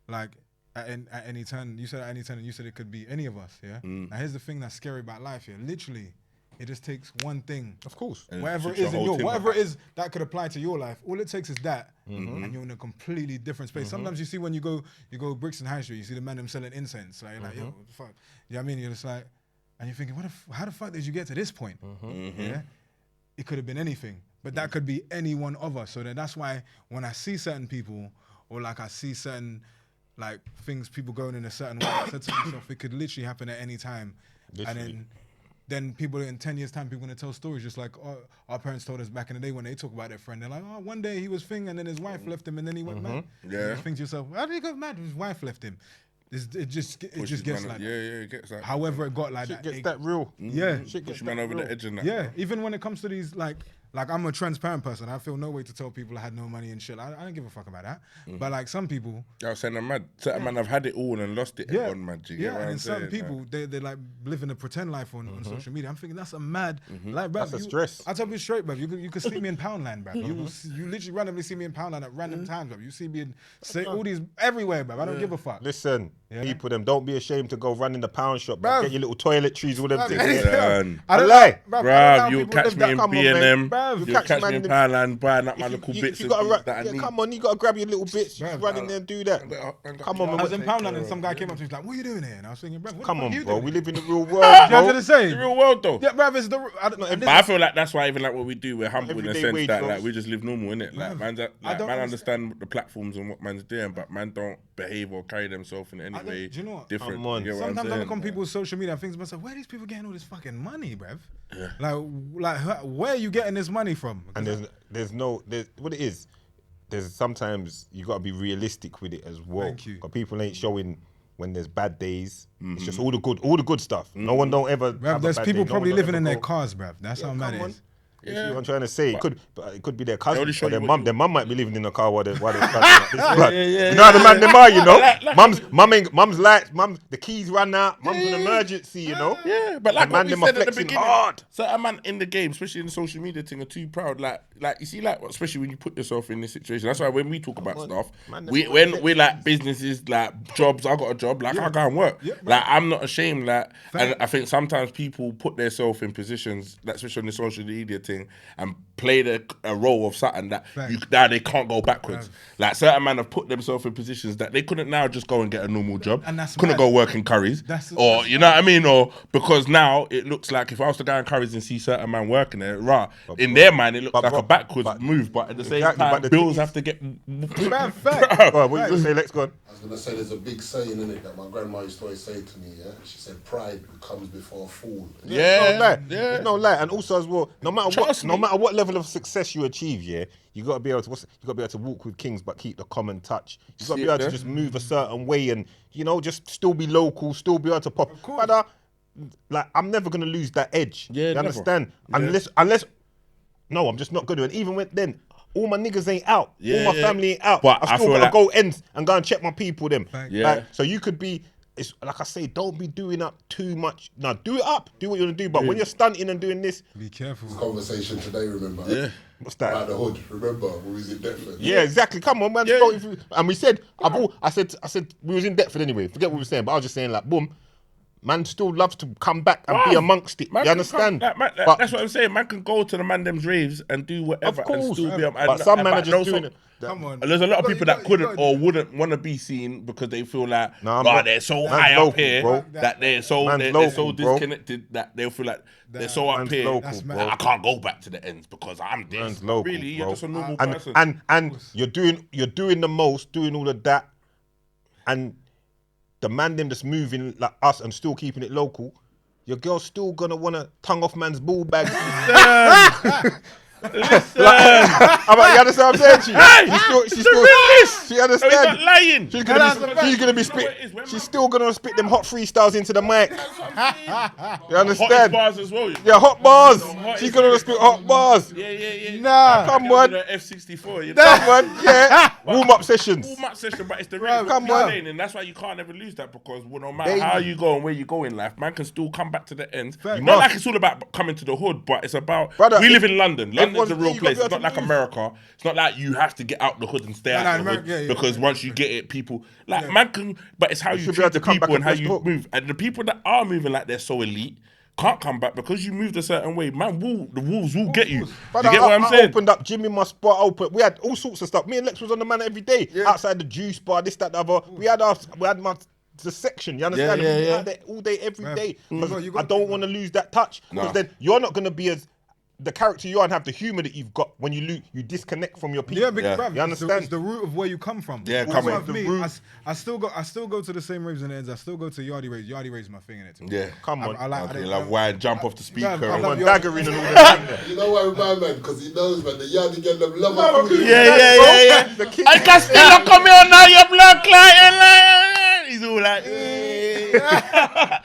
like at any turn, you said at any turn, and you said it could be any of us. Yeah. Now here's the thing that's scary about life. Yeah, literally, It just takes one thing. Of course. Whatever it is whatever it is that could apply to your life, all it takes is that, and you're in a completely different space. Sometimes you see when you go Brixton High Street, you see the man them selling incense. Like, yo, what the fuck? You know what I mean? You're just like, and you're thinking, how the fuck did you get to this point? Yeah? It could have been anything, but that could be any one of us. So that's why when I see certain people, or like I see certain like things, people going in a certain way, I said to myself, it could literally happen at any time. Literally. And then people in 10 years' time, people are going to tell stories just like our parents told us back in the day when they talk about their friend. They're like, oh, one day he was thing and then his wife left him and then he went mad. Yeah. You think to yourself, how did he go mad? His wife left him. It just gets like that. Yeah, it gets that. However it got like Shit that. Gets that real. Yeah. Shit gets Push man over real. the edge and that. Yeah, even when it comes to these like I'm a transparent person. I feel no way to tell people I had no money and shit. I don't give a fuck about that. But like some people, I was saying, certain man have had it all and lost it. yeah, mad. And some people they like live in a pretend life on social media. I'm thinking that's a mad like, bruv, That's a stress. I tell you straight, bruv. You could see me in Poundland, bruv. You literally randomly see me in Poundland at random times, bruv. You see me in all these everywhere, bruv. I don't give a fuck. Listen, people, them don't be ashamed to go run in the pound shop, bruv. Get your little toiletries, all them things. I don't lie, bruv. You'll catch me in B&M. Bruv. You'll catch me in Poundland buying up my little bits and things that I need. Come on, you gotta grab your little bits. You run in there and do that. Come on, I man. was in Poundland and some guy came up to me like, "What are you doing here?" And I was thinking, bruv, Come on, you bro. doing We here? live in the real world, You know bro. what I'm saying? The real world though. Yeah, bruv, it's the. But I feel like that's why even like what we do, we're humble in the Everyday sense wage, that bro. like we just live normal, innit? Like man understand the platforms and what man's doing, but man don't behave or carry themselves in any way do you know what? different. Come on. You get what I'm Sometimes I saying? look on people's social media and think to myself, where are these people getting all this fucking money, bruv? Like, where are you getting this money from? And there's what it is. There's sometimes you gotta be realistic with it as well. Thank you. 'Cause people ain't showing when there's bad days. It's just all the good stuff. No one don't ever. Bruv, have a there's bad people day. No probably one don't living ever in their go, cars, bruv. That's how mad it come on. is. You see what I'm trying to say? It could be their cousin only show or their you mum. what Their mum might be living in a car while they're struggling like this. You know how the man them are, you know. Mum's lights, the keys run out. Mum's an emergency, you know. Yeah, but like The what man we them are said at the flexing beginning, hard. certain man in the game, especially in the social media thing, are too proud. Like you see, like especially when you put yourself in this situation. That's why when we talk about stuff, Man, when we're like businesses, like jobs. I got a job, like I go and work. Like I'm not ashamed. Like, and I think sometimes people put themselves in positions, like, especially on the social media thing, and play a role of something that now they can't go backwards. Like certain men have put themselves in positions that they couldn't now just go and get a normal job. And that's couldn't mad. go work in Curry's. Or you know what I mean? Or because now it looks like if I was to go in Curry's and see certain man working there, in their mind it looks like a backwards move. But at the same time, bills have to get. What you say? Let's go on. I was gonna say there's a big saying in it that my grandma used to always say to me. Yeah, she said, "Pride comes before a fall." There's no lie, and also as well, no matter what level of success you achieve, you gotta be able to walk with kings, but keep the common touch. You gotta be able to just move a certain way, and just still be local, still be able to pop. But like I'm never gonna lose that edge. You understand? Unless, no, I'm just not gonna. And even when then. All my niggas ain't out. All my family ain't out. But I still gotta go ends and go and check my people. Them. Yeah. So you could be. It's like I say, don't be doing up too much. Now do it up. Do what you want to do. But when you're stunting and doing this, Be careful. Conversation today, remember? Yeah. what's that? About the hood, remember? We was in Deptford. Yeah, exactly. Come on, man. And we said, I said we was in Deptford anyway. Forget what we were saying, but I was just saying like, boom. Man still loves to come back and be amongst it. You understand? But that's what I'm saying. Man can go to the man them's raves and do whatever and still be. But some man are just doing it. Come on. There's a lot of people that couldn't or wouldn't want to be seen because they feel like, they're so high up here that they're so disconnected that they'll feel like they're so up here. I can't go back to the ends because I'm this. Really, you're just a normal person. And you're doing the most, doing all of that, and the man them just moving like us and still keeping it local, your girl's still gonna wanna tongue off man's ball bag. Listen. You understand what I'm saying? She's still she understands. He's not lying. She's gonna be spit. She's still gonna spit them hot freestyles into the mic. You understand? Hot bars as well. Yeah, hot bars. She's gonna spit hot bars. Yeah. Nah. Come on. F64. Come on. Yeah. Warm up sessions. But it's the real. Come on. And that's why you can't ever lose that because no matter how you go and where you go in life, man can still come back to the end. Not like it's all about coming to the hood, but it's about we live in London. London's a real place. It's not like America. It's not like you have to get out the hood and stay out the hood because once you get it, people man can. But it's how you treat the people and how you move. And the people that are moving like they're so elite, can't come back because you moved a certain way. Man, the wolves will get you. But You get what I'm saying? I opened up Jimmy, my spot open. We had all sorts of stuff. Me and Lex was on the man every day. Outside the juice bar, this, that, the other. We had the section, you understand? Yeah, We yeah. had it all day, every day. You I don't want to lose that touch. Because then you're not going to be as the character you are and have the humour that you've got when you disconnect from your people. Yeah, because bruv, you understand? It's the root of where you come from. Yeah, Also come on. with me, The I still go to the same raves and ends. I still go to Yardie raves. Yardie raves is my thing in it. Yeah. Come on. I like. Okay, love wine, jump off the speaker. I love I'm Yardie. daggering and all that. You know why my man? Because he knows, man, the Yardie get them love. Yeah. I Castillo come here now, your blood clot. He's all like, Do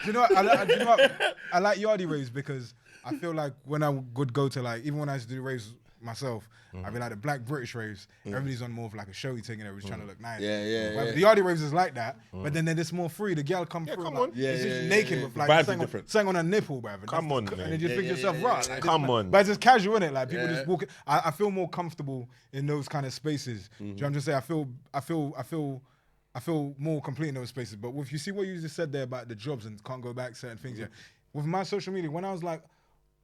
you know what? I like Yardie raves because I feel like when I would go to even when I used to do raves myself, I'd be like the black British raves. Everybody's on more of like a showy thing and everybody's trying to look nice. Yeah. The Yardie raves is like that, but then they're just more free. The girl come through. come on. It's just naked with Vibes like are different. saying on a nipple, bruv. Come on, and man. then you just think yourself, right? Like, Come on. But it's just casual, innit? Like people just walking. I feel more comfortable in those kind of spaces. Do you know what I'm just saying? I feel more complete in those spaces. But if you see what you just said there about the jobs and can't go back, certain things, with my social media, when I was like,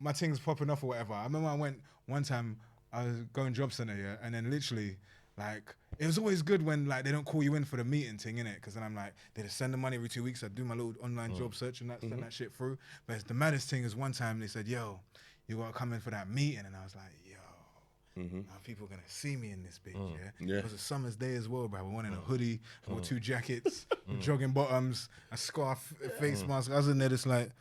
my things popping off or whatever, I remember I went one time, I was going job center, and then literally, like, it was always good when, like, they don't call you in for the meeting thing, innit? Because then I'm like, they just send the money every 2 weeks, I do my little online job search and send that shit through. But it's the maddest thing is one time they said, yo, you gotta come in for that meeting, and I was like, yo, now people gonna see me in this bitch, yeah? It was a summer's day as well, bro. I went in a hoodie, I wore 2 jackets, jogging bottoms, a scarf, a face mask. I was in there just like,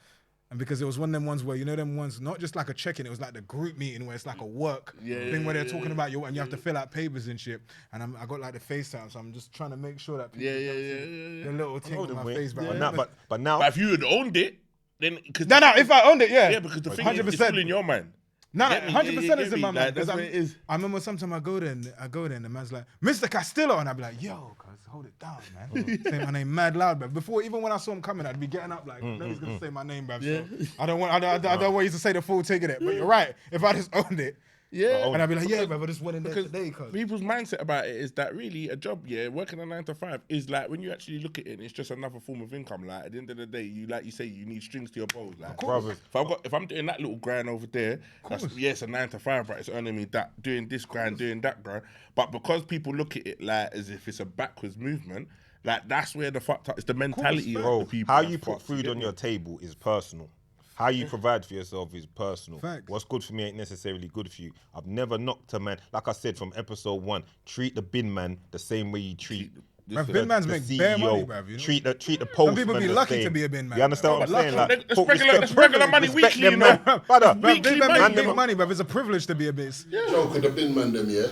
and because it was one of them ones where, you know them ones, not just like a check-in, it was like the group meeting where it's like a work thing where they're talking about you and you have to fill out papers and shit. And I got like the FaceTime, so I'm just trying to make sure that people see the little thing on my face. But now, But if you had owned it, then... No, if I owned it, Yeah, because the thing is, it's still in your mind. No, Get me? 100% is Get in me? my Like, mind. that's what it is. I remember sometimes I go there and the man's like, Mr. Castillo, and I'd be like, yo, cuz, hold it down, man. Say my name mad loud, bruv. Before, even when I saw him coming, I'd be getting up like, no, he's gonna say my name, bruv. So I don't want you to say the full thing in it. But you're right. If I just owned it, and I'd be like, yeah, bruv, I just went in there today, cuz. People's mindset about it is that really a job, working a 9 to 5 is like, when you actually look at it, it's just another form of income. Like at the end of the day, you say, you need strings to your bows. Like, if I'm doing that little grind over there, it's a 9 to 5, right? It's earning me that, doing this grind, doing that grind. But because people look at it like as if it's a backwards movement, like that's where the fucked up. It's the mentality of the people. How you put food on your table is personal. How you provide for yourself is personal. Facts. What's good for me ain't necessarily good for you. I've never knocked a man. Like I said from episode 1, treat the bin man the same way you treat Bruv, bin mans make bare money, bruv. You know? Treat the postman. Some people be the lucky same. to be a bin man. You understand what I'm saying? Like, That's regular money weekly, you know. Big money, bruv. It's a privilege to be a bit. Joke with the bin man them, yeah?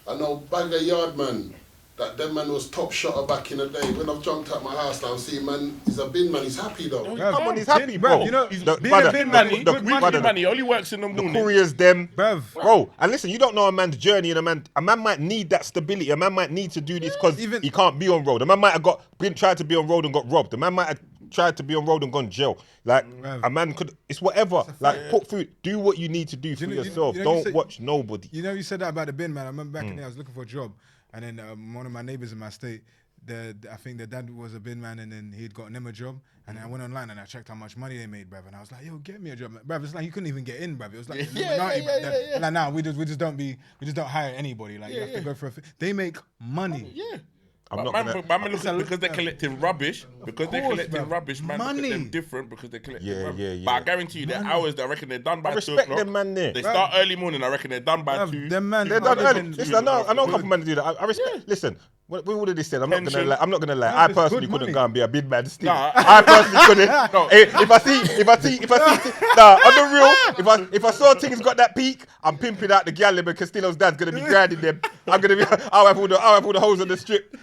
I know bag a yard man. That them man was top shotter back in the day. When I've jumped out my house now, see man, he's a bin man, he's happy though. Come on, he's happy, bro. You know, He's being a bin man, Weekly money, only works in the morning. The couriers, them. Bro, and listen, you don't know a man's journey, and a man might need that stability. A man might need to do this because he can't be on road. A man might have tried to be on road and got robbed. A man might have tried to be on road and gone jail. Like, a man could, it's whatever. Like, put food, do what you need to do for yourself. Don't watch nobody. You know, you said that about the bin man. I remember back in there, I was looking for a job. And then one of my neighbors in my state, I think their dad was a bin man, and then he'd gotten him a job. And then I went online and I checked how much money they made, bruv. And I was like, yo, get me a job, bruv. It's like you couldn't even get in, bruv. It was like like, nah, we just don't hire anybody. Like you have to go for they make money. Because they're collecting rubbish. Because they're collecting rubbish, man. Look at them different because they're collecting rubbish. But I guarantee you, their hours, I reckon they're done by 2 o'clock. Them man there. They start early morning. I reckon they're done by 2. Them man, they're done early. Listen, I know a couple men do that. I respect. Listen. With all of this said, I'm not gonna lie. I personally couldn't go and be a big man still. I personally couldn't. If I see, on the real, if I saw things got that peak, I'm pimping out the gal and Castillo's dad's gonna be grinding them. I'll have all the hoes on the strip.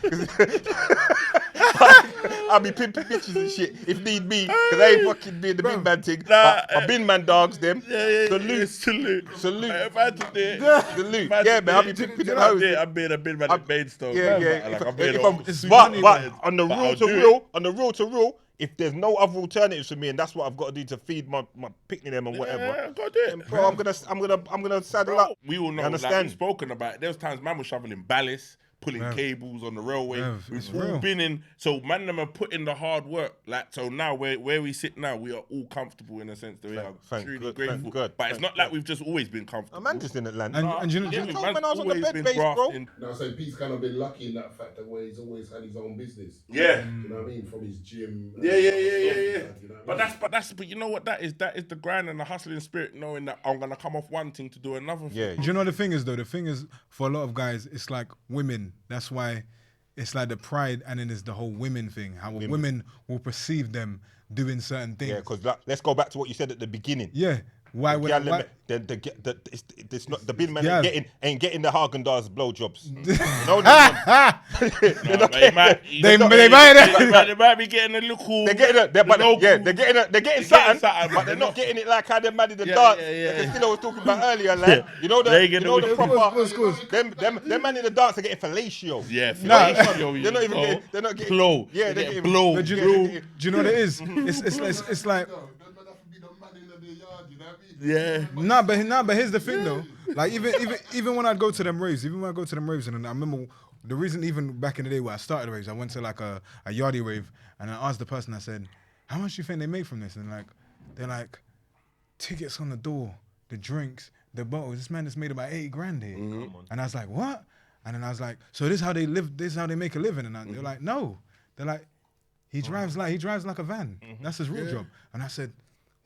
I'll be pimping bitches and shit if need be, because I ain't fucking being the bin man thing. My bin man dogs them. Salute. If I had to do it, salute. Yeah, man, I'll be pimping them hoes. I'm being a bin man at Maidstone. But on the real to real, if there's no other alternatives for me, and that's what I've got to do to feed my picnic them and whatever, I've got to do it. Bro, I'm gonna saddle up. We all know, like we've spoken about it. There was times man was shoveling ballast, pulling cables on the railway. We've all real. been in. So man, them are putting the hard work. Like so now, where we sit now, we are all comfortable in a sense that we are truly grateful. But it's not like we've just always been comfortable. Man, just in Atlanta. And you know, I was on the bed base, bro. No, so Pete's kind of been lucky in that fact that where he's always had his own business. Yeah. You know what I mean? From his gym. Yeah. You know But you know what that is? That is the grind and the hustling spirit, knowing that I'm gonna come off one thing to do another thing. Yeah. Do you know the thing is though? The thing is, for a lot of guys, it's like women. That's why it's like the pride, and then there's the whole women thing. How women will perceive them doing certain things. Yeah, because let's go back to what you said at the beginning. Yeah. Why would it's not the bin man ain't getting the Haagen-Dazs blowjobs. They might be getting a little. They're getting something, but they're not getting it like how they man in the dance. Like Castillo was talking about earlier, like the proper. Them man in the dance are getting fellatio. Yeah, fellatio. They're not even getting. They're not getting blow. Yeah, they're getting blow. Do you know what it is? It's like. Yeah. Nah, but here's the thing though. Like even when I go to them raves, and I remember the reason even back in the day where I started raves, I went to like a yardie rave and I asked the person, I said, how much do you think they make from this? And they're like, tickets on the door, the drinks, the bottles. This man has made about 80 grand here. And I was like, what? And then I was like, so this is how they live, this is how they make a living. And they're like, no. They're like, he drives like a van. That's his real job. And I said,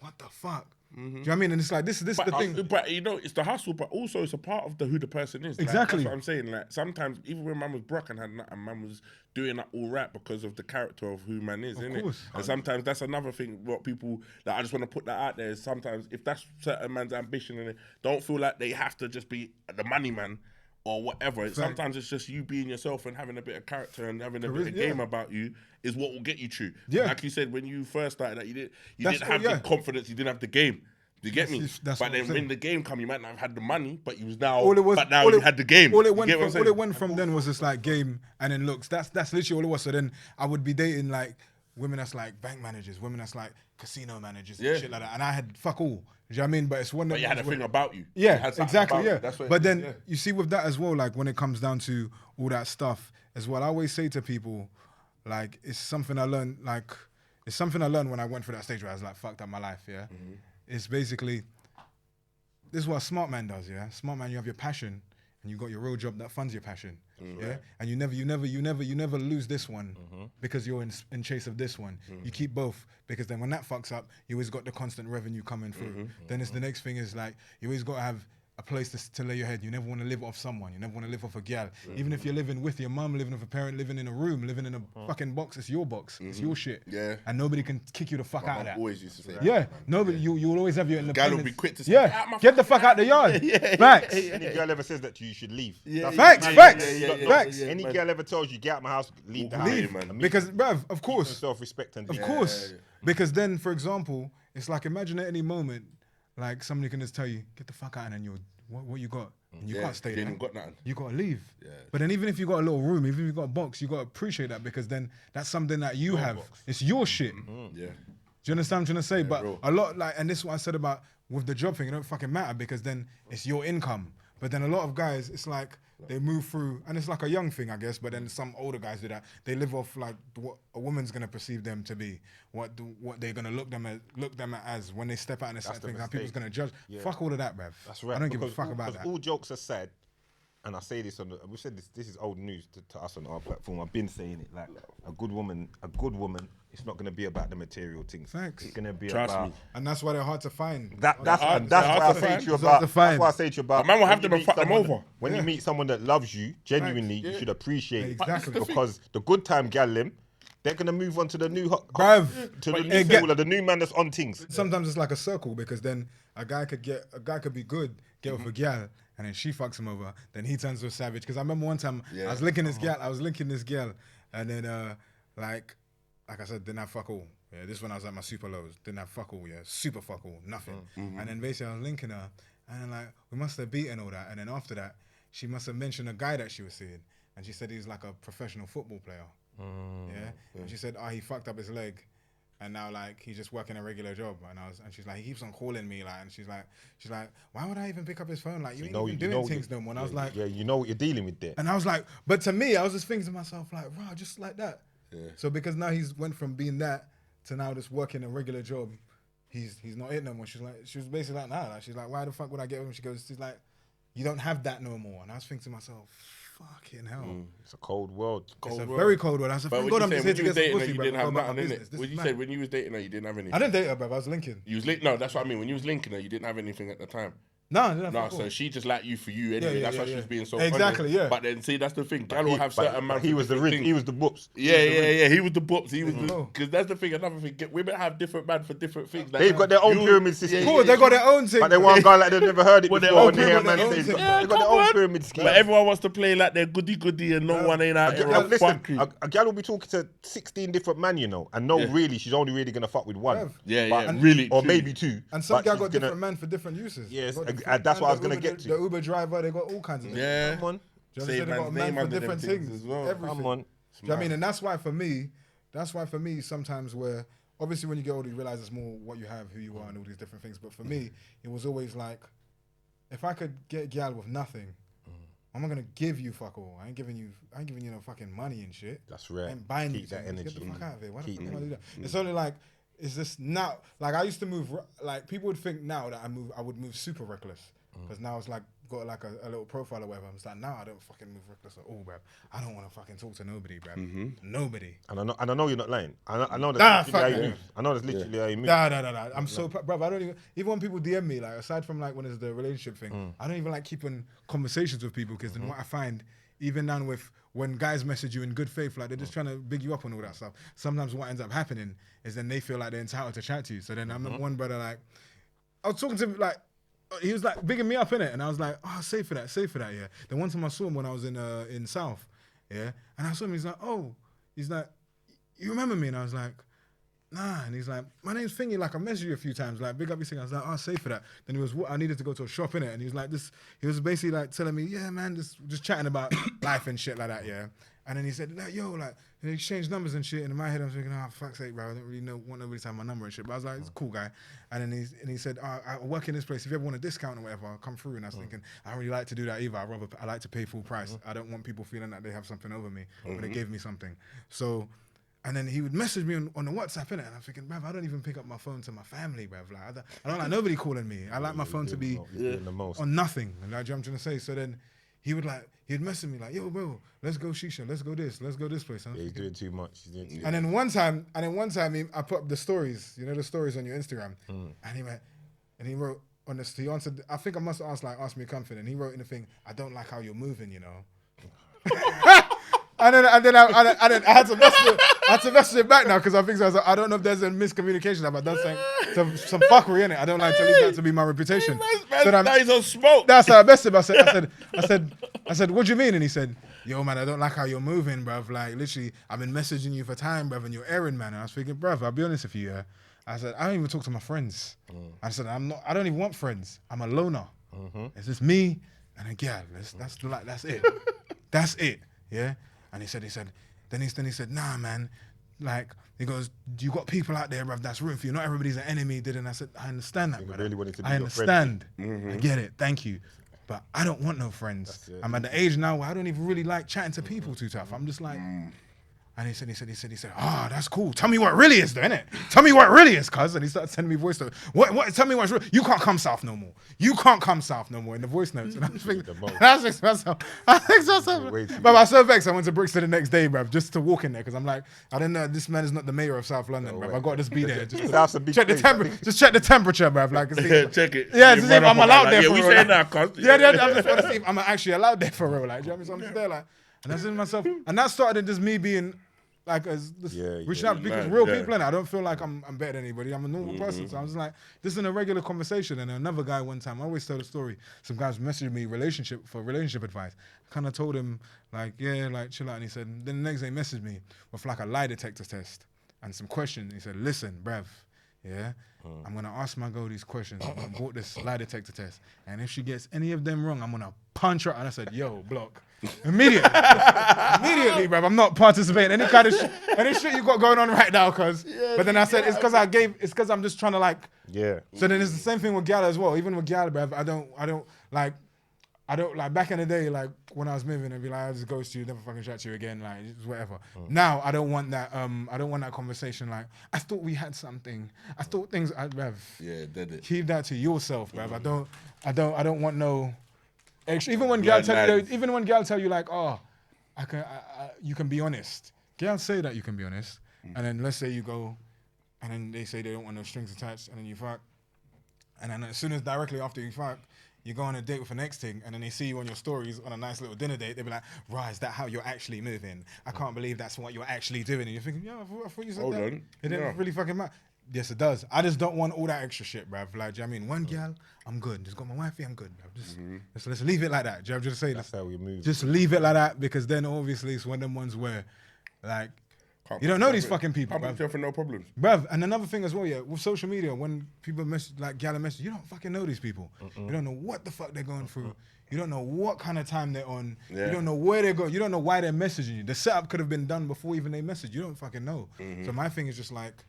what the fuck? Do you know what I mean? And it's like this is the thing. But you know, it's the hustle, but also it's a part of who the person is. Exactly. That's what I'm saying. Like sometimes, even when man was broke and had nothing, man was doing that all right because of the character of who man is, innit? Course. And sometimes that's another thing. What people like, I just want to put that out there. Is sometimes if that's certain man's ambition, and don't feel like they have to just be the money man or whatever. Sometimes it's just you being yourself and having a bit of character and having a bit of game about you is what will get you through. Yeah. Like you said, when you first started, that you didn't have the confidence, you didn't have the game. Do you get me? But then when the game come, you might not have had the money, but you was now. You had the game. All it went from then was just like game and then looks. That's literally all it was. So then I would be dating like women that's like bank managers, women that's like casino managers, and shit like that. And I had fuck all. Do you know what I mean? But it's one that. But you had a thing about you. Yeah, exactly. Yeah. But then you see with that as well, like when it comes down to all that stuff as well, I always say to people, like it's something I learned. Like it's something I learned when I went through that stage where I was like fucked up my life. Yeah. It's basically, this is what a smart man does, yeah? Smart man, you have your passion and you got your real job that funds your passion, yeah? And you never lose this one because you're in chase of this one. You keep both because then when that fucks up, you always got the constant revenue coming through. Then it's the next thing is like, you always got to have a place to lay your head. You never want to live off someone. You never want to live off a gal. Even if you're living with your mum, living with a parent, living in a room, living in a fucking box, it's your box. It's your shit. Yeah. And nobody can kick you the fuck out of that. Always used to say that. Yeah. Nobody. You'll always have your independence. Gal will be quick to say, get the fuck out the yard. Facts. Any girl ever says that to you, you should leave. Facts. Any girl ever tells you get out my house, leave the house. Man. Because, bruv, of course. Self-respect and of course. Because then, for example, it's like imagine at any moment, like somebody can just tell you, get the fuck out, and then what you got? And you can't stay there. You got nothing. You got to leave. Yeah. But then even if you got a little room, even if you got a box, you got to appreciate that because then that's something that you have. Box. It's your shit. Yeah. Do you understand what I'm trying to say? But a lot like, and this is what I said about with the job thing, it don't fucking matter because then it's your income. But then a lot of guys, it's like they move through, and it's like a young thing, I guess, but then some older guys do that. They live off like what a woman's going to perceive them to be, what they're going to look them at as when they step out and certain things, how people's going to judge. Yeah. Fuck all of that, bruv. That's right. I don't give a fuck about that. All jokes aside, and I say this we said this is old news to us on our platform. I've been saying it, like a good woman, it's not going to be about the material things. Thanks. It's going to be Trust about me. And that's why they're hard to find. That's why I say to you about. That's why I say to you about. A man will have them and fuck them over. When you meet someone that loves you genuinely, you should appreciate it. Exactly. Because the good time gal they're gonna move on to the new the new man that's on things. Sometimes it's like a circle because then a guy could be good, get with a gal, and then she fucks him over. Then he turns to a savage. Because I remember one time I was linking this gal, and then like I said, didn't have fuck all. Yeah, this when I was at my super lows. Didn't have fuck all. Yeah, super fuck all, nothing. And then basically I was linking her, and then like we must have beaten all that. And then after that, she must have mentioned a guy that she was seeing, and she said he was like a professional football player. And she said, he fucked up his leg, And now like he's just working a regular job, and she's like, he keeps on calling me, like, and she's like, why would I even pick up his phone? Like, you ain't even doing things no more. And I was like, yeah, you know what you're dealing with there. And I was like, but to me, I was just thinking to myself, like, wow, just like that. Yeah. So because now he's went from being that to now just working a regular job, he's not it no more. She was basically like, nah. Like, she's like, why the fuck would I get with him? She's like, you don't have that no more. And I was thinking to myself, fucking hell. It's a cold world. Very cold world. I was like, God, I'm just here to get some pussy, you didn't have nothing in it. What you said when you was dating her, you didn't have anything. I didn't date her, bruv. I was linking. No, that's what I mean. When you was linking her, you didn't have anything at the time. No, so she just liked you for you anyway. That's why she was being so exactly, honest. Yeah. But then see, that's the thing. Gal will have certain man. He was the rich. He was the boops. Yeah. He was the boops. He was because that's the thing. Another thing. Women have different man for different things. They've got their own pyramid system. Cool, they got their own thing. But they want a guy like they've never heard it before. They hear man say they got their own pyramid scheme. But everyone wants to play like they're goody and no one ain't out here. Listen, a gal will be talking to 16 different men, you know, and really, she's only really gonna fuck with one. Yeah, really, or maybe two. And some gal got different men for different uses. Yes, that's what I was gonna get to. The Uber driver, they got all kinds of things. Yeah. Come on. They got a man for different things as well. Everything. Come on. Do you know what I mean? And that's why for me, sometimes where, obviously when you get older, you realize it's more what you have, who you are, and all these different things. But for me, it was always like, if I could get a gal with nothing, I'm not gonna give you fuck all. I ain't giving you no fucking money and shit. That's rare. I ain't buying Keep you that things. energy. Get the fuck out of here. Why the fuck Keep am I do that? It's only like, is this now? Like I used to move. Like people would think now that I would move super reckless because now it's like got like a little profile or whatever. I'm just like, now I don't fucking move reckless at all, bruv. I don't want to fucking talk to nobody, bruv. Nobody. And I know you're not lying. I know that's literally how you move. I know that's literally how you move. Nah. I'm so bruv. I don't even when people DM me, like aside from like when it's the relationship thing, I don't even like keeping conversations with people because then what I find, even now with when guys message you in good faith, like they're just trying to big you up on all that stuff. Sometimes what ends up happening is then they feel like they're entitled to chat to you. So then I remember one brother, like I was talking to him, like he was like bigging me up in it, and I was like, oh, save for that, yeah. Then one time I saw him when I was in South, yeah, and I saw him. He's like, you remember me? And I was like, nah. And he's like, my name's Thingy. Like I messaged you a few times. Like big up your thing. I was like, oh, save for that. Then he was, I needed to go to a shop in it, and he was like, this. He was basically like telling me, yeah, man, just chatting about life and shit like that, yeah. And then he said, like, yo, like, and he exchanged numbers and shit. And in my head, I was thinking, oh, fuck's sake, bro, I don't really want nobody to have my number and shit. But I was like, it's a cool guy. And then he said, I work in this place. If you ever want a discount or whatever, I'll come through. And I was thinking, I don't really like to do that either. I like to pay full price. I don't want people feeling that they have something over me when they gave me something. So, and then he would message me on the WhatsApp, innit? And I'm thinking, bruv, I don't even pick up my phone to my family, bruv. Like, I don't like nobody calling me. I like my phone to be on nothing. And like, you know what I'm trying to say? So then he'd message me like, yo, bro, let's go shisha, let's go this place. Yeah, he's doing too much. And then one time, I put up the stories, you know, the stories on your Instagram. And he wrote, he answered, I think I must have asked me comfort. And he wrote in the thing, I don't like how you're moving, you know. And then I had to message it back now because I think so. I was like, I don't know if there's a miscommunication. I've done some fuckery in it. I don't like to leave that to be my reputation. Now he's on smoke. That's how I messaged him. I said, what do you mean? And he said, yo, man, I don't like how you're moving, bruv. Like, literally, I've been messaging you for time, bruv, and you're airing, man. And I was thinking, bruv, I'll be honest with you, yeah. I said, I don't even talk to my friends. I said, I don't even want friends. I'm a loner. It's just me and a gal. That's it. That's it. Yeah. And he said, nah, man. Like, he goes, you got people out there, bruv, that's rooting for you. Not everybody's an enemy, did. And I said, I understand that, brother. Really I understand. I get it. Thank you. But I don't want no friends. I'm at the age now where I don't even really like chatting to people too tough. I'm just like, and he said, oh, that's cool. Tell me what it really is, though, innit? Tell me what it really is, cuz. And he started sending me voice notes. What? Tell me what's real. You can't come south no more. You can't come south no more in the voice notes. And I was thinking, I think to myself. But I was so vexed. I went to Brixton the next day, bruv, just to walk in there, because I'm like, I don't know, this man is not the mayor of South London, bruv. I got to just be there. Check the temperature, bruv. Like, check it. Yeah, to see if I'm allowed there for real. Yeah, we saying that, cuz. Yeah, I just want to see if I'm actually allowed there for real. Like, do you know what I mean? So I'm just there, like, and I said to myself, and that started in just me being like reaching out to people, real people, and I don't feel like I'm better than anybody. I'm a normal person, so I was like, this is in a regular conversation. And another guy one time, I always tell the story. Some guys messaged me relationship advice. I kind of told him like, yeah, like chill out. And he said, then the next day he messaged me with like a lie detector test and some questions. He said, listen, bruv, yeah, I'm gonna ask my girl these questions. I'm gonna bought this lie detector test, and if she gets any of them wrong, I'm gonna punch her. And I said, yo, block. Immediately, bruv. I'm not participating any kind of shit, any shit you got going on right now, cuz. But then I said it's because I'm just trying to like. Yeah. So then it's the same thing with gal as well. Even with gal, bruv, I don't like back in the day, like when I was moving, I'd be like, I'll just ghost you, never fucking chat to you again, like just whatever. Now I don't want that. I don't want that conversation. Like I thought we had something. I thought things. Bruv. Yeah, did it. Keep that to yourself, bruv. I don't want no. Even when gal tell you like, oh, you can be honest. Gal say that you can be honest, and then let's say you go, and then they say they don't want no strings attached, and then you fuck, and then as soon as directly after you fuck, you go on a date with the next thing, and then they see you on your stories on a nice little dinner date. They be like, "Right, is that how you're actually moving? I can't believe that's what you're actually doing." And you're thinking, "Yeah, I thought you said Hold that. on. It didn't really fucking matter." Yes, it does. I just don't want all that extra shit, bruv. Like, do you know what I mean? One gal, I'm good. Just got my wifey, I'm good, bruv. Let's leave it like that. Do you know what I'm just saying? That's how we move. Just leave it like that, because then obviously it's one of them ones where, like, you don't know these fucking people, I'm bruv. for no problems. Bruv, and another thing as well, yeah, with social media, when people message, like gal message, you don't fucking know these people. You don't know what the fuck they're going through. You don't know what kind of time they're on. Yeah. You don't know where they're going. You don't know why they're messaging you. The setup could have been done before even they message. You don't fucking know. So my thing is just like,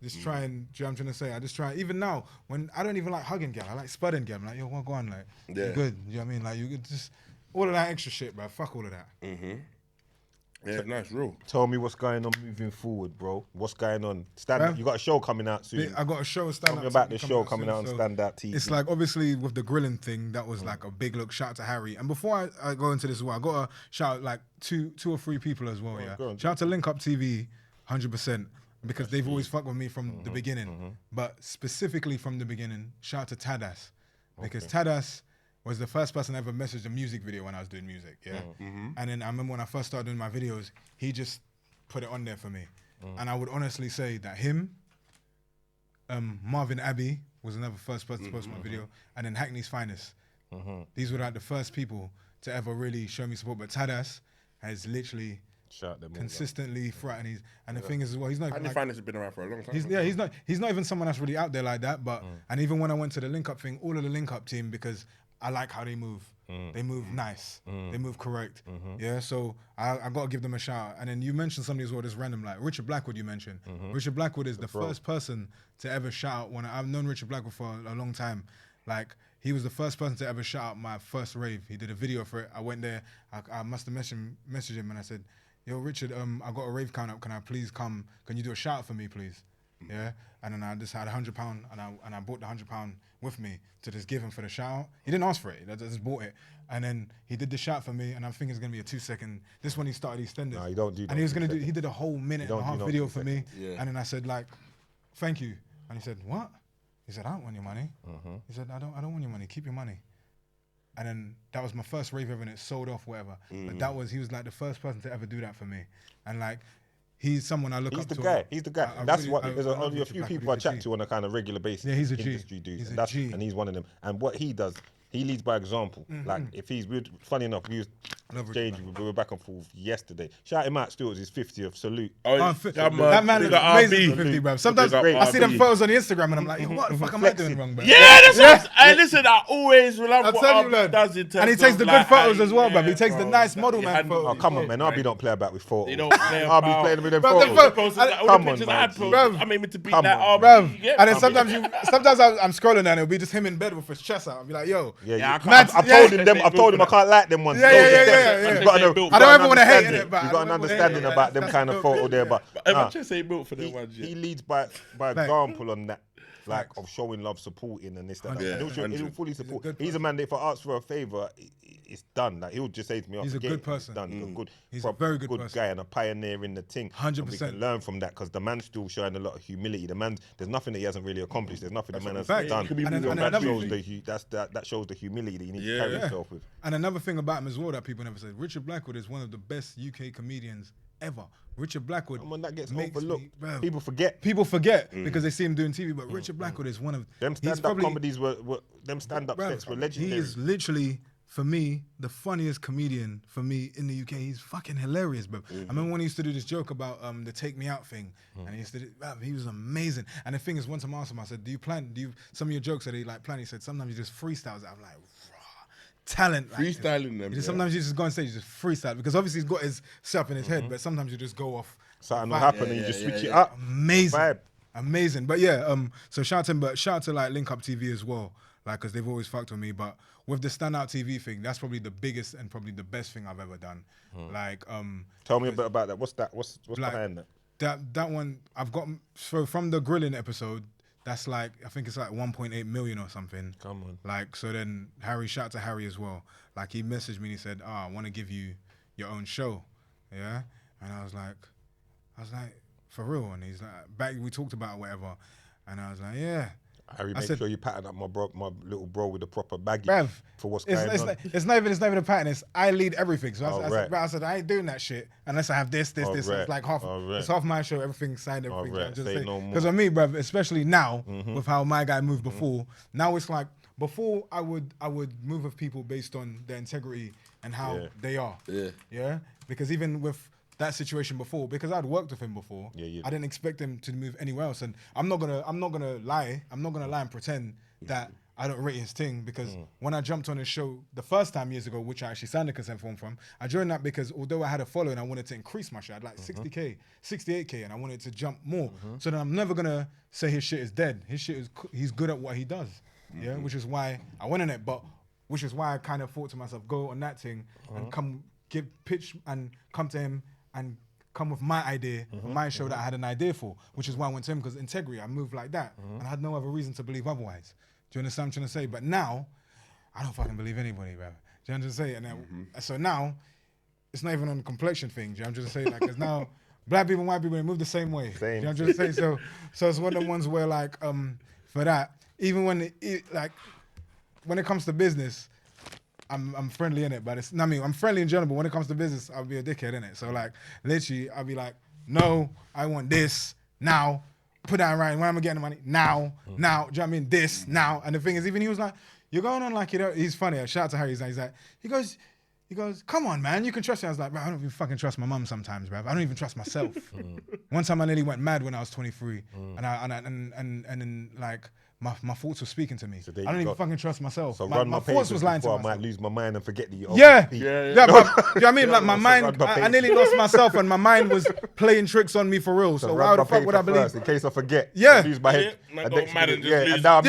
just try and, do you know what I'm trying to say? I just try, even now, when I don't even like hugging gal, I like spudding gal. I'm like, yo, what go on? Like, you good. You know what I mean? Like, you just, all of that extra shit, bro. Fuck all of that. Yeah, nice, real. Tell me what's going on moving forward, bro. What's going on? Stand. You got a show coming out soon. I got a show, Stand Tell Up. me about the show coming soon, out on so Stand Up TV. It's like, obviously, with the grilling thing, that was like a big look. Shout out to Harry. And before I go into this as well, I got to shout out like two or three people as well, yeah. Shout out to Link Up TV, 100%. Because they've always fucked with me from the beginning. But specifically from the beginning, shout out to Tadas. Because Tadas was the first person I ever messaged a music video when I was doing music, yeah? And then I remember when I first started doing my videos, he just put it on there for me. And I would honestly say that him, Marvin Abbey was another first person to post my video, and then Hackney's Finest. These were like the first people to ever really show me support. But Tadas has literally consistently threatened. And the thing is, as well, he's not. Hackney Finest has been around for a long time. He's not even someone that's really out there like that. But and even when I went to the Link Up thing, all of the Link Up team, because I like how they move. They move nice. They move correct. Yeah, so I got to give them a shout out. And then you mentioned somebody as well, just random, like Richard Blackwood you mentioned. Richard Blackwood is the first person to ever shout out. I've known Richard Blackwood for a long time. Like, he was the first person to ever shout out my first rave. He did a video for it. I went there. I must have messaged him and I said, yo, Richard, I got a rave count up. Can I please come? Can you do a shout out for me, please? Yeah, and then I just had £100 and I bought the £100 with me to just give him for the shout out. He didn't ask for it, I just bought it. And then he did the shout for me, and I think it's gonna be a 2-second. This one he started EastEnders. No, you don't do that. And he did a whole minute and a half video for me. Yeah. And then I said like, thank you. And he said, what? He said, I don't want your money. He said, I don't want your money, keep your money. And then that was my first rave ever and it sold off, whatever. But he was like the first person to ever do that for me. And like, he's someone I look up to. He's the guy. There's only a few people I chat to on a kind of regular basis. Yeah, he's a G. Industry dudes. He's a G. And he's one of them. And what he does, he leads by example. Like, if funny enough, we were back and forth yesterday. Shout him out, still, it's his 50th. Salute. That man looks amazing for 50, bro. Sometimes I see them photos on Instagram and I'm like, yo, what the fuck am I doing wrong, bro? Yeah, that's hey, listen, I always love what Arby does in terms of, and he takes the good photos as well, bro. He takes the nice model man photos. Oh, come on, man. Arby don't play about with photos. They don't play about. Arby playing with them photos. Come on, man. I mean, to beat that Arby. And then sometimes I'm scrolling and it'll be just him in bed with his chest out. I'll be like, yo. I've told him I can't like them ones. Yeah. I don't ever want to hate it, but you got an understanding about them kind of photo there, but my chest ain't built for them ones. He leads by example on that, like of showing love, supporting, and this that. He'll fully support. He's a man that if I ask for a favor, it's done. Like he'll just say to me, he's a good person. Done. He's a very good person. Guy and a pioneer in the thing. 100%. We can learn from that because the man's still showing a lot of humility. There's nothing that he hasn't really accomplished. There's nothing the man has done. That shows the humility that you need to carry yourself with. And another thing about him as well that people never say, Richard Blackwood is one of the best UK comedians ever. Richard Blackwood. Someone that gets overlooked. People forget because they see him doing TV, but Richard Blackwood is one of them stand-up comedies were them stand-up sets were legendary. He is literally for me, the funniest comedian for me in the UK. He's fucking hilarious, bro. I remember when he used to do this joke about the Take Me Out thing, and he used to do, he was amazing. And the thing is, once I asked him, I said, some of your jokes that he like plan? He said, sometimes you just freestyle. I'm like, raw talent. Freestyling them. Sometimes you just go on stage, you just freestyle, because obviously he's got his stuff in his head, but sometimes you just go off. Something will happen and you just switch it up. Amazing. Vibe. Amazing. But yeah, so shout out to like Link Up TV as well, like, because they've always fucked with me. But with the Standout TV thing, that's probably the biggest and probably the best thing I've ever done. Like, tell me a bit about that. What's that? What's like, behind that? That one I've got. So from the grilling episode, that's like, I think it's like 1.8 million or something. Come on. Like, so then shout out to Harry as well. Like, he messaged me and he said, I want to give you your own show. Yeah. And I was like, for real? And he's like, we talked about it, whatever. And I was like, yeah. Harry, make sure you pattern up my little bro with the proper baggie bruv, for what's going on. It's not even a pattern. It's I lead everything. So I said, I ain't doing that shit unless I have this. So it's like half. It's half my show. Everything signed. Everything. Say no more. Because of me, bruv, especially now with how my guy moved before. Now it's like, before I would move with people based on their integrity and how they are. Yeah. Because even with that situation before, because I'd worked with him before, I didn't expect him to move anywhere else. And I'm not gonna lie. I'm not gonna lie and pretend that I don't rate his thing, because when I jumped on his show the first time years ago, which I actually signed a consent form from, I joined that because although I had a following, I wanted to increase my show. I had like 60K, 68K, and I wanted to jump more. So then I'm never gonna say his shit is dead. His shit is, he's good at what he does. Yeah, which is why I went in it, but which is why I kind of thought to myself, go on that thing and come pitch and come to him and come with my idea, my show that I had an idea for, which is why I went to him, because integrity, I moved like that, and I had no other reason to believe otherwise. Do you understand what I'm trying to say? But now, I don't fucking believe anybody, bro. Do you understand what I'm trying to say? And so now, it's not even on the complexion thing. Do you know what I'm trying to say? Like, because now, black people and white people, they move the same way. Do you know what I'm trying to say? So it's one of the ones where, like, for that, even when it comes to business, I'm friendly in it, but it's, I mean, I'm friendly in general, but when it comes to business, I'll be a dickhead in it. So like, literally, I'll be like, no, I want this now. Put that right. When am I getting the money? Now. Do you know what I mean? This, now. And the thing is, even he was like, you're going on like, you know, he's funny. Shout out to Harry. He's like, he goes, come on, man, you can trust me. I was like, bro, I don't even fucking trust my mum sometimes, bro. I don't even trust myself. One time I nearly went mad when I was 23, and then like, my thoughts were speaking to me. So I don't even fucking trust myself. So my thoughts was lying to myself. I might lose my mind and forget that you're but, do you know what I mean? Like my mind, I nearly lost myself, and my mind was playing tricks on me for real. So why the fuck would I believe? In case I forget, lose my head. And now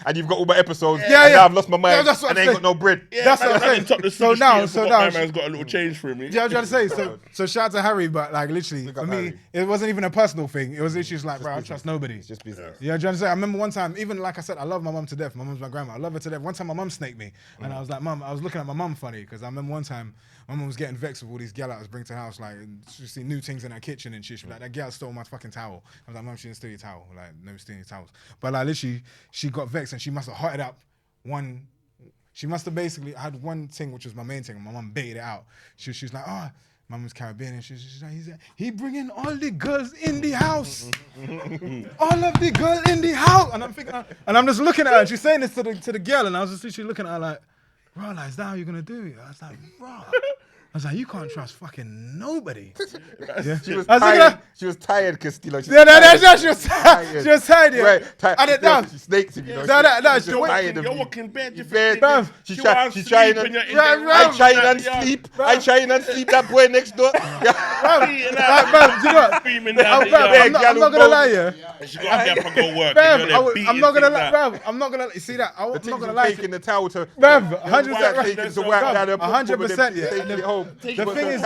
and you've got all my episodes. And now I've lost my mind, and I ain't got no bread. That's what I'm saying. So now, my man's got a little change for me. Yeah, I'm trying to say. So shout out to Harry, but like literally for me, it wasn't even a personal thing. It was literally just like, bro, I trust nobody. It's just business. Yeah, I'm trying to say. I remember one time, even like I said, I love my mum to death. My mum's my grandma. I love her to death. One time my mum snaked me, and I was like, Mum, I was looking at my mum funny, because I remember one time my mum was getting vexed with all these gal I was bringing to the house, like, and she see new things in her kitchen and shit. She'd be like, that gal stole my fucking towel. I was like, Mum, she didn't steal your towel. Like, no stealing your towels. But like literally, she got vexed, and she must have hotted up one. She must have basically had one thing, which was my main thing, and my mum baited it out. She was like, oh, my mum's Caribbean, and she's like, he bringing all the girls in the house. All of the girls in the house. And I'm thinking, and I'm just looking at her, and she's saying this to the girl, and I was just literally looking at her like, bro, like, is that how you're gonna do it? I was like, bro. I was like, you can't trust fucking nobody. Yeah. She was tired. She was tired, Castillo. She was tired. She was tired. Yeah. Right. She snakes him, you know. She's tired of You're me. walking bed. She's trying and sleep. I'm trying and sleep. That boy next door. I'm not gonna lie, yeah. She got to go work. I'm not gonna lie, bruv. I'm not gonna lie. You see that? I'm not gonna lie. Taking the towel to 100%. Yeah. The thing is,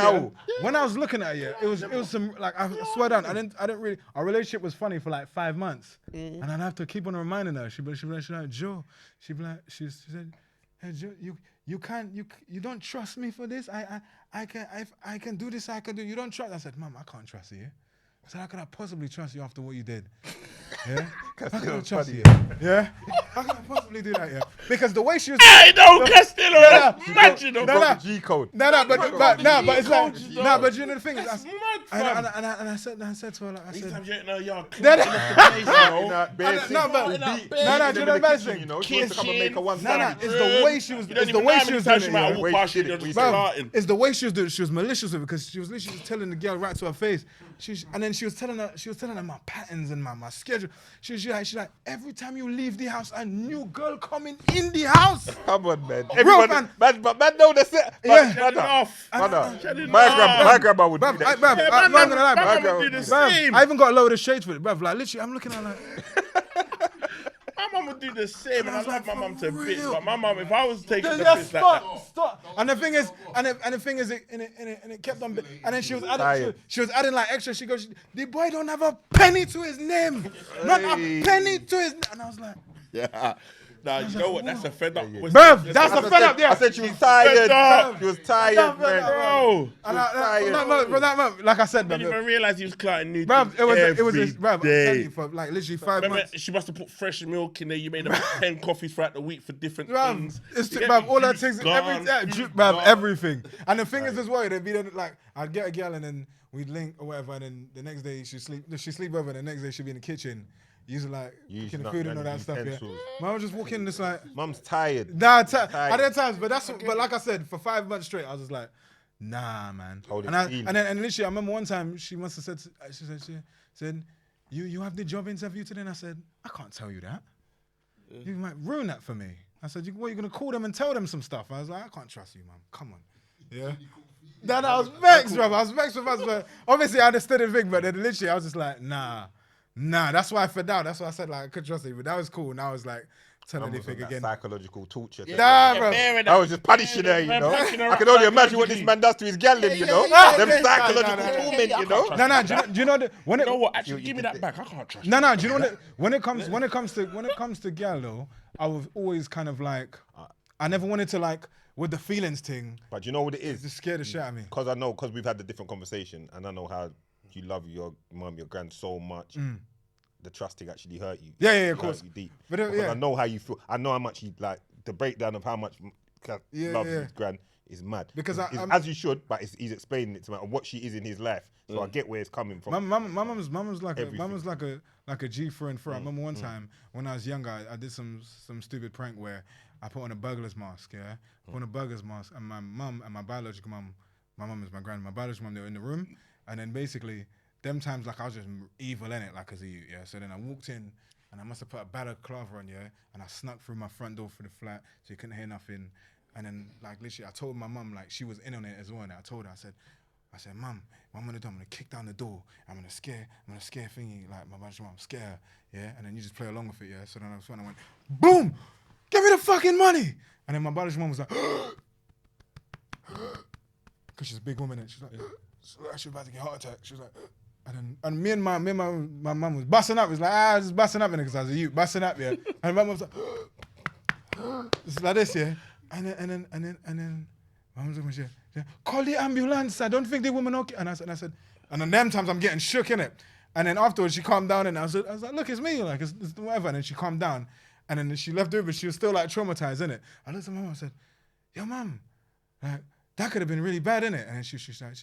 when I was looking at her, it was some, like, I swear down, I didn't really, our relationship was funny for like 5 months, and I'd have to keep on reminding her. She'd be like, Joe, she said, hey Joe, you don't trust me for this? I can do this. I can do. You don't trust? I said, Mom, I can't trust you. I said, how could I possibly trust you after what you did? Yeah, how can I trust you? Yeah, how can I possibly do that? Yeah, because the way she was. I know Castillo. Imagine the G code. But it's like but you know the thing is, and I said to her like, I said, sometimes you're in a yard. No, it's the way she was. It's the way she was doing it. It's the way she was doing it. She was malicious with it because she was literally just telling the girl right to her face. And then she was telling her my patterns and my schedule. She's like, every time you leave the house, a new girl coming in the house. Come on, man. Everyone, man know that's it. My grandma would do that. I'm not gonna lie, I even got a load of shades with it, bruv. Like literally, I'm looking at her like. My mum would do the same, and I love my mum to bits. But my mum, if I was taking the piss like that, stop. And the thing is, it kept on. And then she was adding like extra. She goes, the boy don't have a penny to his name, not a penny to his. And I was like, yeah. Nah, you know what? That's a fed up. Bruv, that's a fed up. Yeah, I said she was tired. She was tired, bro. Like I said, I didn't even realize he was cutting new. Bruv, it was this. Bruv, I'm telling you, for like literally 5 months. She must have put fresh milk in there. You made about 10 coffees throughout the week for different things. Bruv, all that things, everything. And the thing is as well, it'd be like I'd get a girl and then we'd link or whatever, and then the next day she'd sleep over, and the next day she'd be in the kitchen. Using like cooking the food and all that stuff. Yeah. Mum would just walk in, just like Mum's tired. Nah, at that times, but like I said, for 5 months straight, I was just like, nah, man. And literally, I remember one time she must have said, she said, you have the job interview today, and I said, I can't tell you that. Yeah. You might ruin that for me. I said, what, you're gonna call them and tell them some stuff? I was like, I can't trust you, Mum. Come on. Yeah. Then I was vexed, bro. I was vexed with us, but obviously I understood the thing, but then literally I was just like, nah, that's why I fed out. That's why I said like I could trust it, but that was cool. Now it's like telling anything again. Psychological torture. Nah, bro. I was just punishing her, you know. I can only imagine what this man does to his gal, you know. Them psychological torment, you know. No. Do you know that when you know what? Actually, give me that back. I can't trust. No. Do you know that when it comes to gal though, I was always kind of like, I never wanted to like with the feelings thing. But you know what it is? Just scared the shit out of me. Because we've had the different conversation, and I know how you love your mum, your grand so much. The trusting actually hurt you. Yeah, of course. You deep. But I know how you feel. I know how much you like the breakdown of how much love his grand is mad. Because as you should, but he's explaining it to me and what she is in his life. So I get where it's coming from. My mum's like a G friend for. I remember one time when I was younger, I did some stupid prank where I put on a burglar's mask. Yeah, put on a burglar's mask, and my mum and my biological mum, my mum is my grand, my biological mum, they were in the room, and then basically. Them times like I was just evil in it, like as a youth, yeah. So then I walked in and I must have put a balaclava on, yeah, and I snuck through my front door for the flat so you couldn't hear nothing. And then like literally I told my mum, like she was in on it as well, and I told her, I said, Mum, what I'm gonna do, I'm gonna kick down the door, I'm gonna scare thingy, like my bunch of mum, scare her, yeah, and then you just play along with it, yeah. So then I went, boom, give me the fucking money. And then my biological mum was like, because she's a big woman and she's like, she was about to get a heart attack. She was like, and me and my mum was busting up. It was like, just busting up in it because I was a youth, busting up, yeah. And my mum was like, it's like this, yeah. And then my mum was like, call the ambulance. I don't think the woman okay. And I said, and then them times I'm getting shook in it. And then afterwards she calmed down and I was like, look, it's me, like it's whatever. And then she calmed down, and then she left over. She was still like traumatized, innit? I looked at my mum and said, yo, mum, like that could have been really bad, innit? And she's like,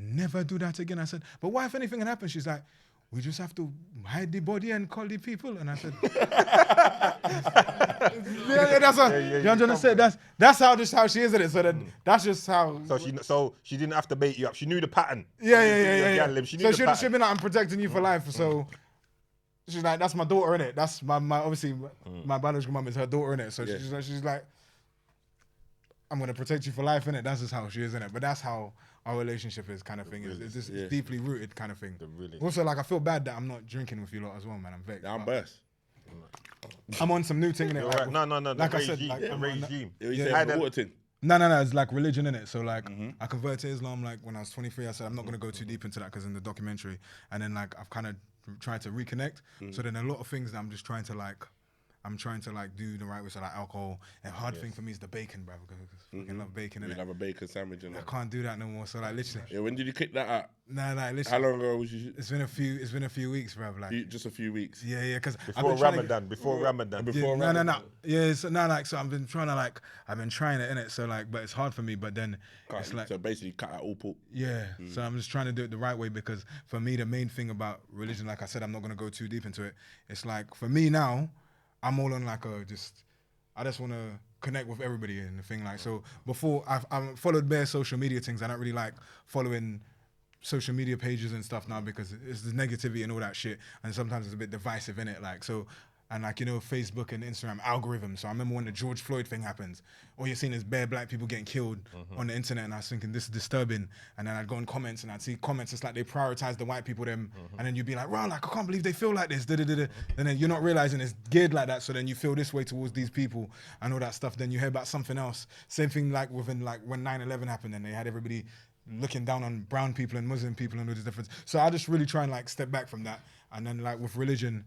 never do that again. I said, but what if anything had happened? She's like, we just have to hide the body and call the people. And I said, you understand? That's how she is in it. So that's just how. So she didn't have to bait you up. She knew the pattern. Yeah. She knew the pattern. She'd be like, I'm protecting you for life. So she's like, that's my daughter in it. That's my obviously my biological mum is her daughter in it. So she's like, I'm gonna protect you for life in it. That's just how she is in it. But that's how our relationship is, kind of thing. It's deeply rooted, kind of thing. Also, like I feel bad that I'm not drinking with you lot as well, man. I'm vexed. I'm burst. I'm on some new thing in it. Right. No. Like I said, like regime. The water thing. No. It's like religion in it. So like, I converted to Islam like when I was 23. I said I'm not gonna go too deep into that because in the documentary, and then like I've kind of tried to reconnect. So then a lot of things that I'm just trying to like I'm trying to like do the right way, so like alcohol. And hard thing for me is the bacon, bro, because I fucking love bacon. You have a bacon sandwich in I there. can't do that no more. So like literally. Yeah, when did you kick that out? Nah, literally. How long ago was you? It's been a few weeks, bro. Like Just a few weeks. yeah, because Before Ramadan. Before Ramadan. No. Yeah, so now like so I've been trying it in it. So like, but it's hard for me. But then it's like so basically cut out all pork. yeah. So I'm just trying to do it the right way because for me the main thing about religion, like I said, I'm not gonna go too deep into it. It's like for me now, I'm all on like I just want to connect with everybody and the thing like so. Before I've followed bare social media things. I don't really like following social media pages and stuff now because it's the negativity and all that shit, and sometimes it's a bit divisive in it. Like so, and like Facebook and Instagram algorithms. So I remember when the George Floyd thing happens, all you're seeing is bare black people getting killed on the internet, and I was thinking this is disturbing. And then I'd go in comments and I'd see comments. It's like they prioritize the white people and then you'd be like, wow, like I can't believe they feel like this. And then you're not realizing it's geared like that. So then you feel this way towards these people and all that stuff. Then you hear about something else. Same thing like when 9/11 happened and they had everybody looking down on brown people and Muslim people and all this difference. So I just really try and like step back from that. And then like with religion,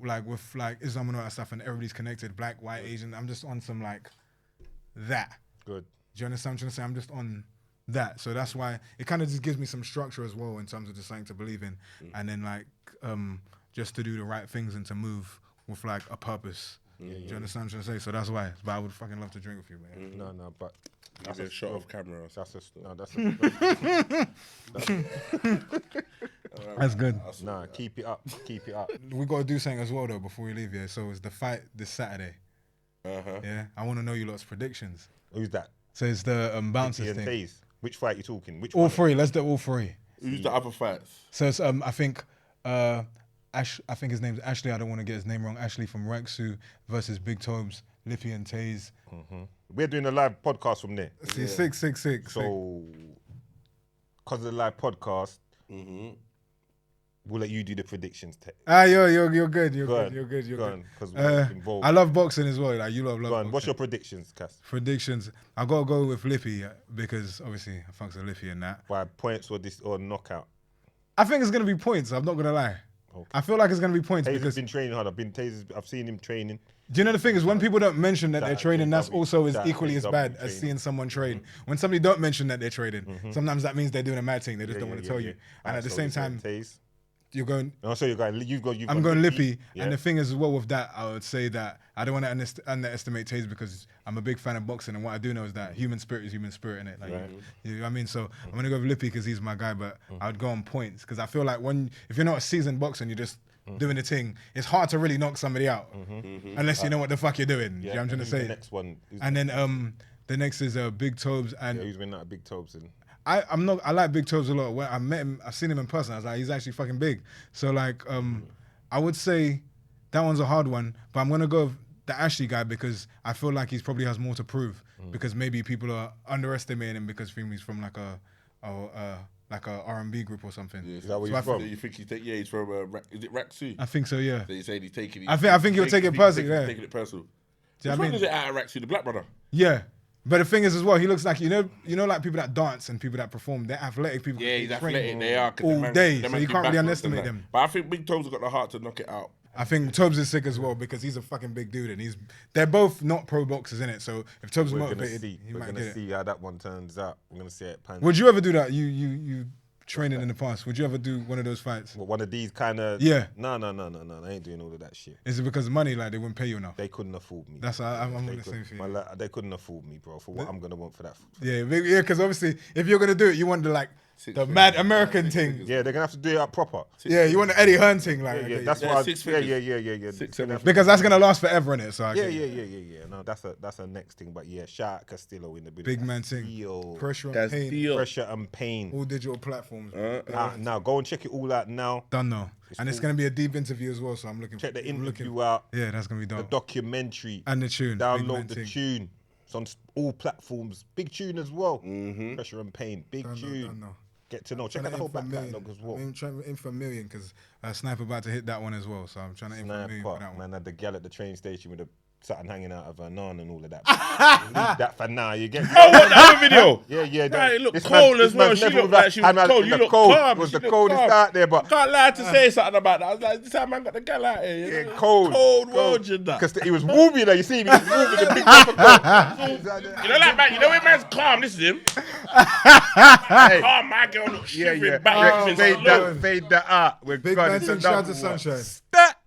like with like Islam and all that stuff, and everybody's connected, black, white, Asian. I'm just on some like that. Good. Do you understand what I'm trying to say? I'm just on that. So that's why it kind of just gives me some structure as well in terms of just something to believe in, and then like just to do the right things and to move with like a purpose. Do you understand what I'm trying to say? So that's why. But I would fucking love to drink with you, man. No, but That's a shot of camera. That's good. Nah, keep it up. We got to do something as well though before we leave here. So it's the fight this Saturday. Yeah, I want to know you lot's predictions. Who's that? So it's the bouncers thing. Taze. Which fight you talking? Which all one? three. Let's do all three. Who's the other fights? So it's I think I think his name's Ashley. I don't want to get his name wrong. Ashley from Rexu versus Big Tobes, Lippy and Taze. We're doing a live podcast from there. See, 666. So, because of the live podcast, we'll let you do the predictions. You're good. You're good. Because we're involved. I love boxing as well. Like you love boxing. What's your predictions, Cass? Predictions. I gotta go with Lippy because obviously I fucks with Lippy and that. By points or knockout? I think it's gonna be points. I'm not gonna lie. Okay. I feel like it's gonna be points because been training hard. I've seen him training. Do you know the thing is when people don't mention that they're training, that's also is equally as bad as seeing someone train. When somebody don't mention that they're training, sometimes that means they're doing a mad thing. They just don't want to tell you. And at the same time, you're going. So you're going. I'm going Lippy. And the thing is as well with that, I would say that I don't want to underestimate Taze because I'm a big fan of boxing, and what I do know is that human spirit is human spirit in it. Like, you know what I mean? So I'm gonna go with Lippy because he's my guy, but I would go on points because I feel like if you're not a seasoned boxer and you're just doing the thing, it's hard to really knock somebody out unless you know what the fuck you're doing. You know what I'm trying to say? The next one. And then the next is Big Tobes and who's been at Big Tobes and. I like Big Tobes a lot. When I met him, I've seen him in person. I was like, he's actually fucking big. So like, I would say that one's a hard one, but I'm gonna go with the Ashley guy because I feel like he probably has more to prove because maybe people are underestimating him because he's from like a R&B group or something. Yeah, is that where he's from? You think he's from is it Raksu? I think so, yeah. So you say he's taking it. I think he'll take it personally, yeah. Taking it personal. Which one is it out of Raksu, the black brother? Yeah. But the thing is as well, he looks like, you know like people that dance and people that perform, they're athletic people. Yeah, he's athletic, they are. All day, so you can't really underestimate them. But I think Big Tobes has got the heart to knock it out. I think Tobes is sick as well because he's a fucking big dude and they're both not pro boxers in it. So if Tobes is motivated, he might get it. We're gonna see how that one turns out. We're gonna see it pan. Would you ever do that? You training in the past. Would you ever do one of those fights? One of these kind of. Yeah. No. I ain't doing all of that shit. Is it because of money? Like they wouldn't pay you enough? They couldn't afford me. That's I'm on the same thing. They couldn't afford me, bro. For what I'm gonna want for that. Yeah, because obviously if you're gonna do it, you want the mad American thing. Yeah, they're gonna have to do it up proper. Yeah, you want the Eddie Hearn thing, like. Yeah, that's why. Yeah. Because that's gonna last forever, innit? So yeah. No, that's a next thing. But yeah, shout out Castillo in the big man thing. Pressure and pain. All digital platforms. Now go and check it all out now. Done now. And it's gonna be a deep interview as well. So I'm looking. Check the interview out. Yeah, that's gonna be done. The documentary and the tune. Download the tune. It's on all platforms. Big tune as well. Pressure and pain. Big tune. Get to know. Check out the whole back catalog as well. I'm trying to aim for $1 million because Sniper about to hit that one as well. So I'm trying to aim for $1 million for that one. Man, had the gal at the train station with a something hanging out of her nan and all of that. Leave that for now. You get. Oh, what the other video? Yeah. Right, it looked cold as well. She looked like she was cold. You look calm. It was the coldest out there, but can't lie to say something about that. I was like, this time man got the gal out here. Yeah, cold world, you know. Because he was moving there. You see him, he was moving the big proper cold. You know, like man, you know when man's calm. This is him. Calm, my girl look shivering back. Fade that out. Big man thing, shout out to Sunshine. That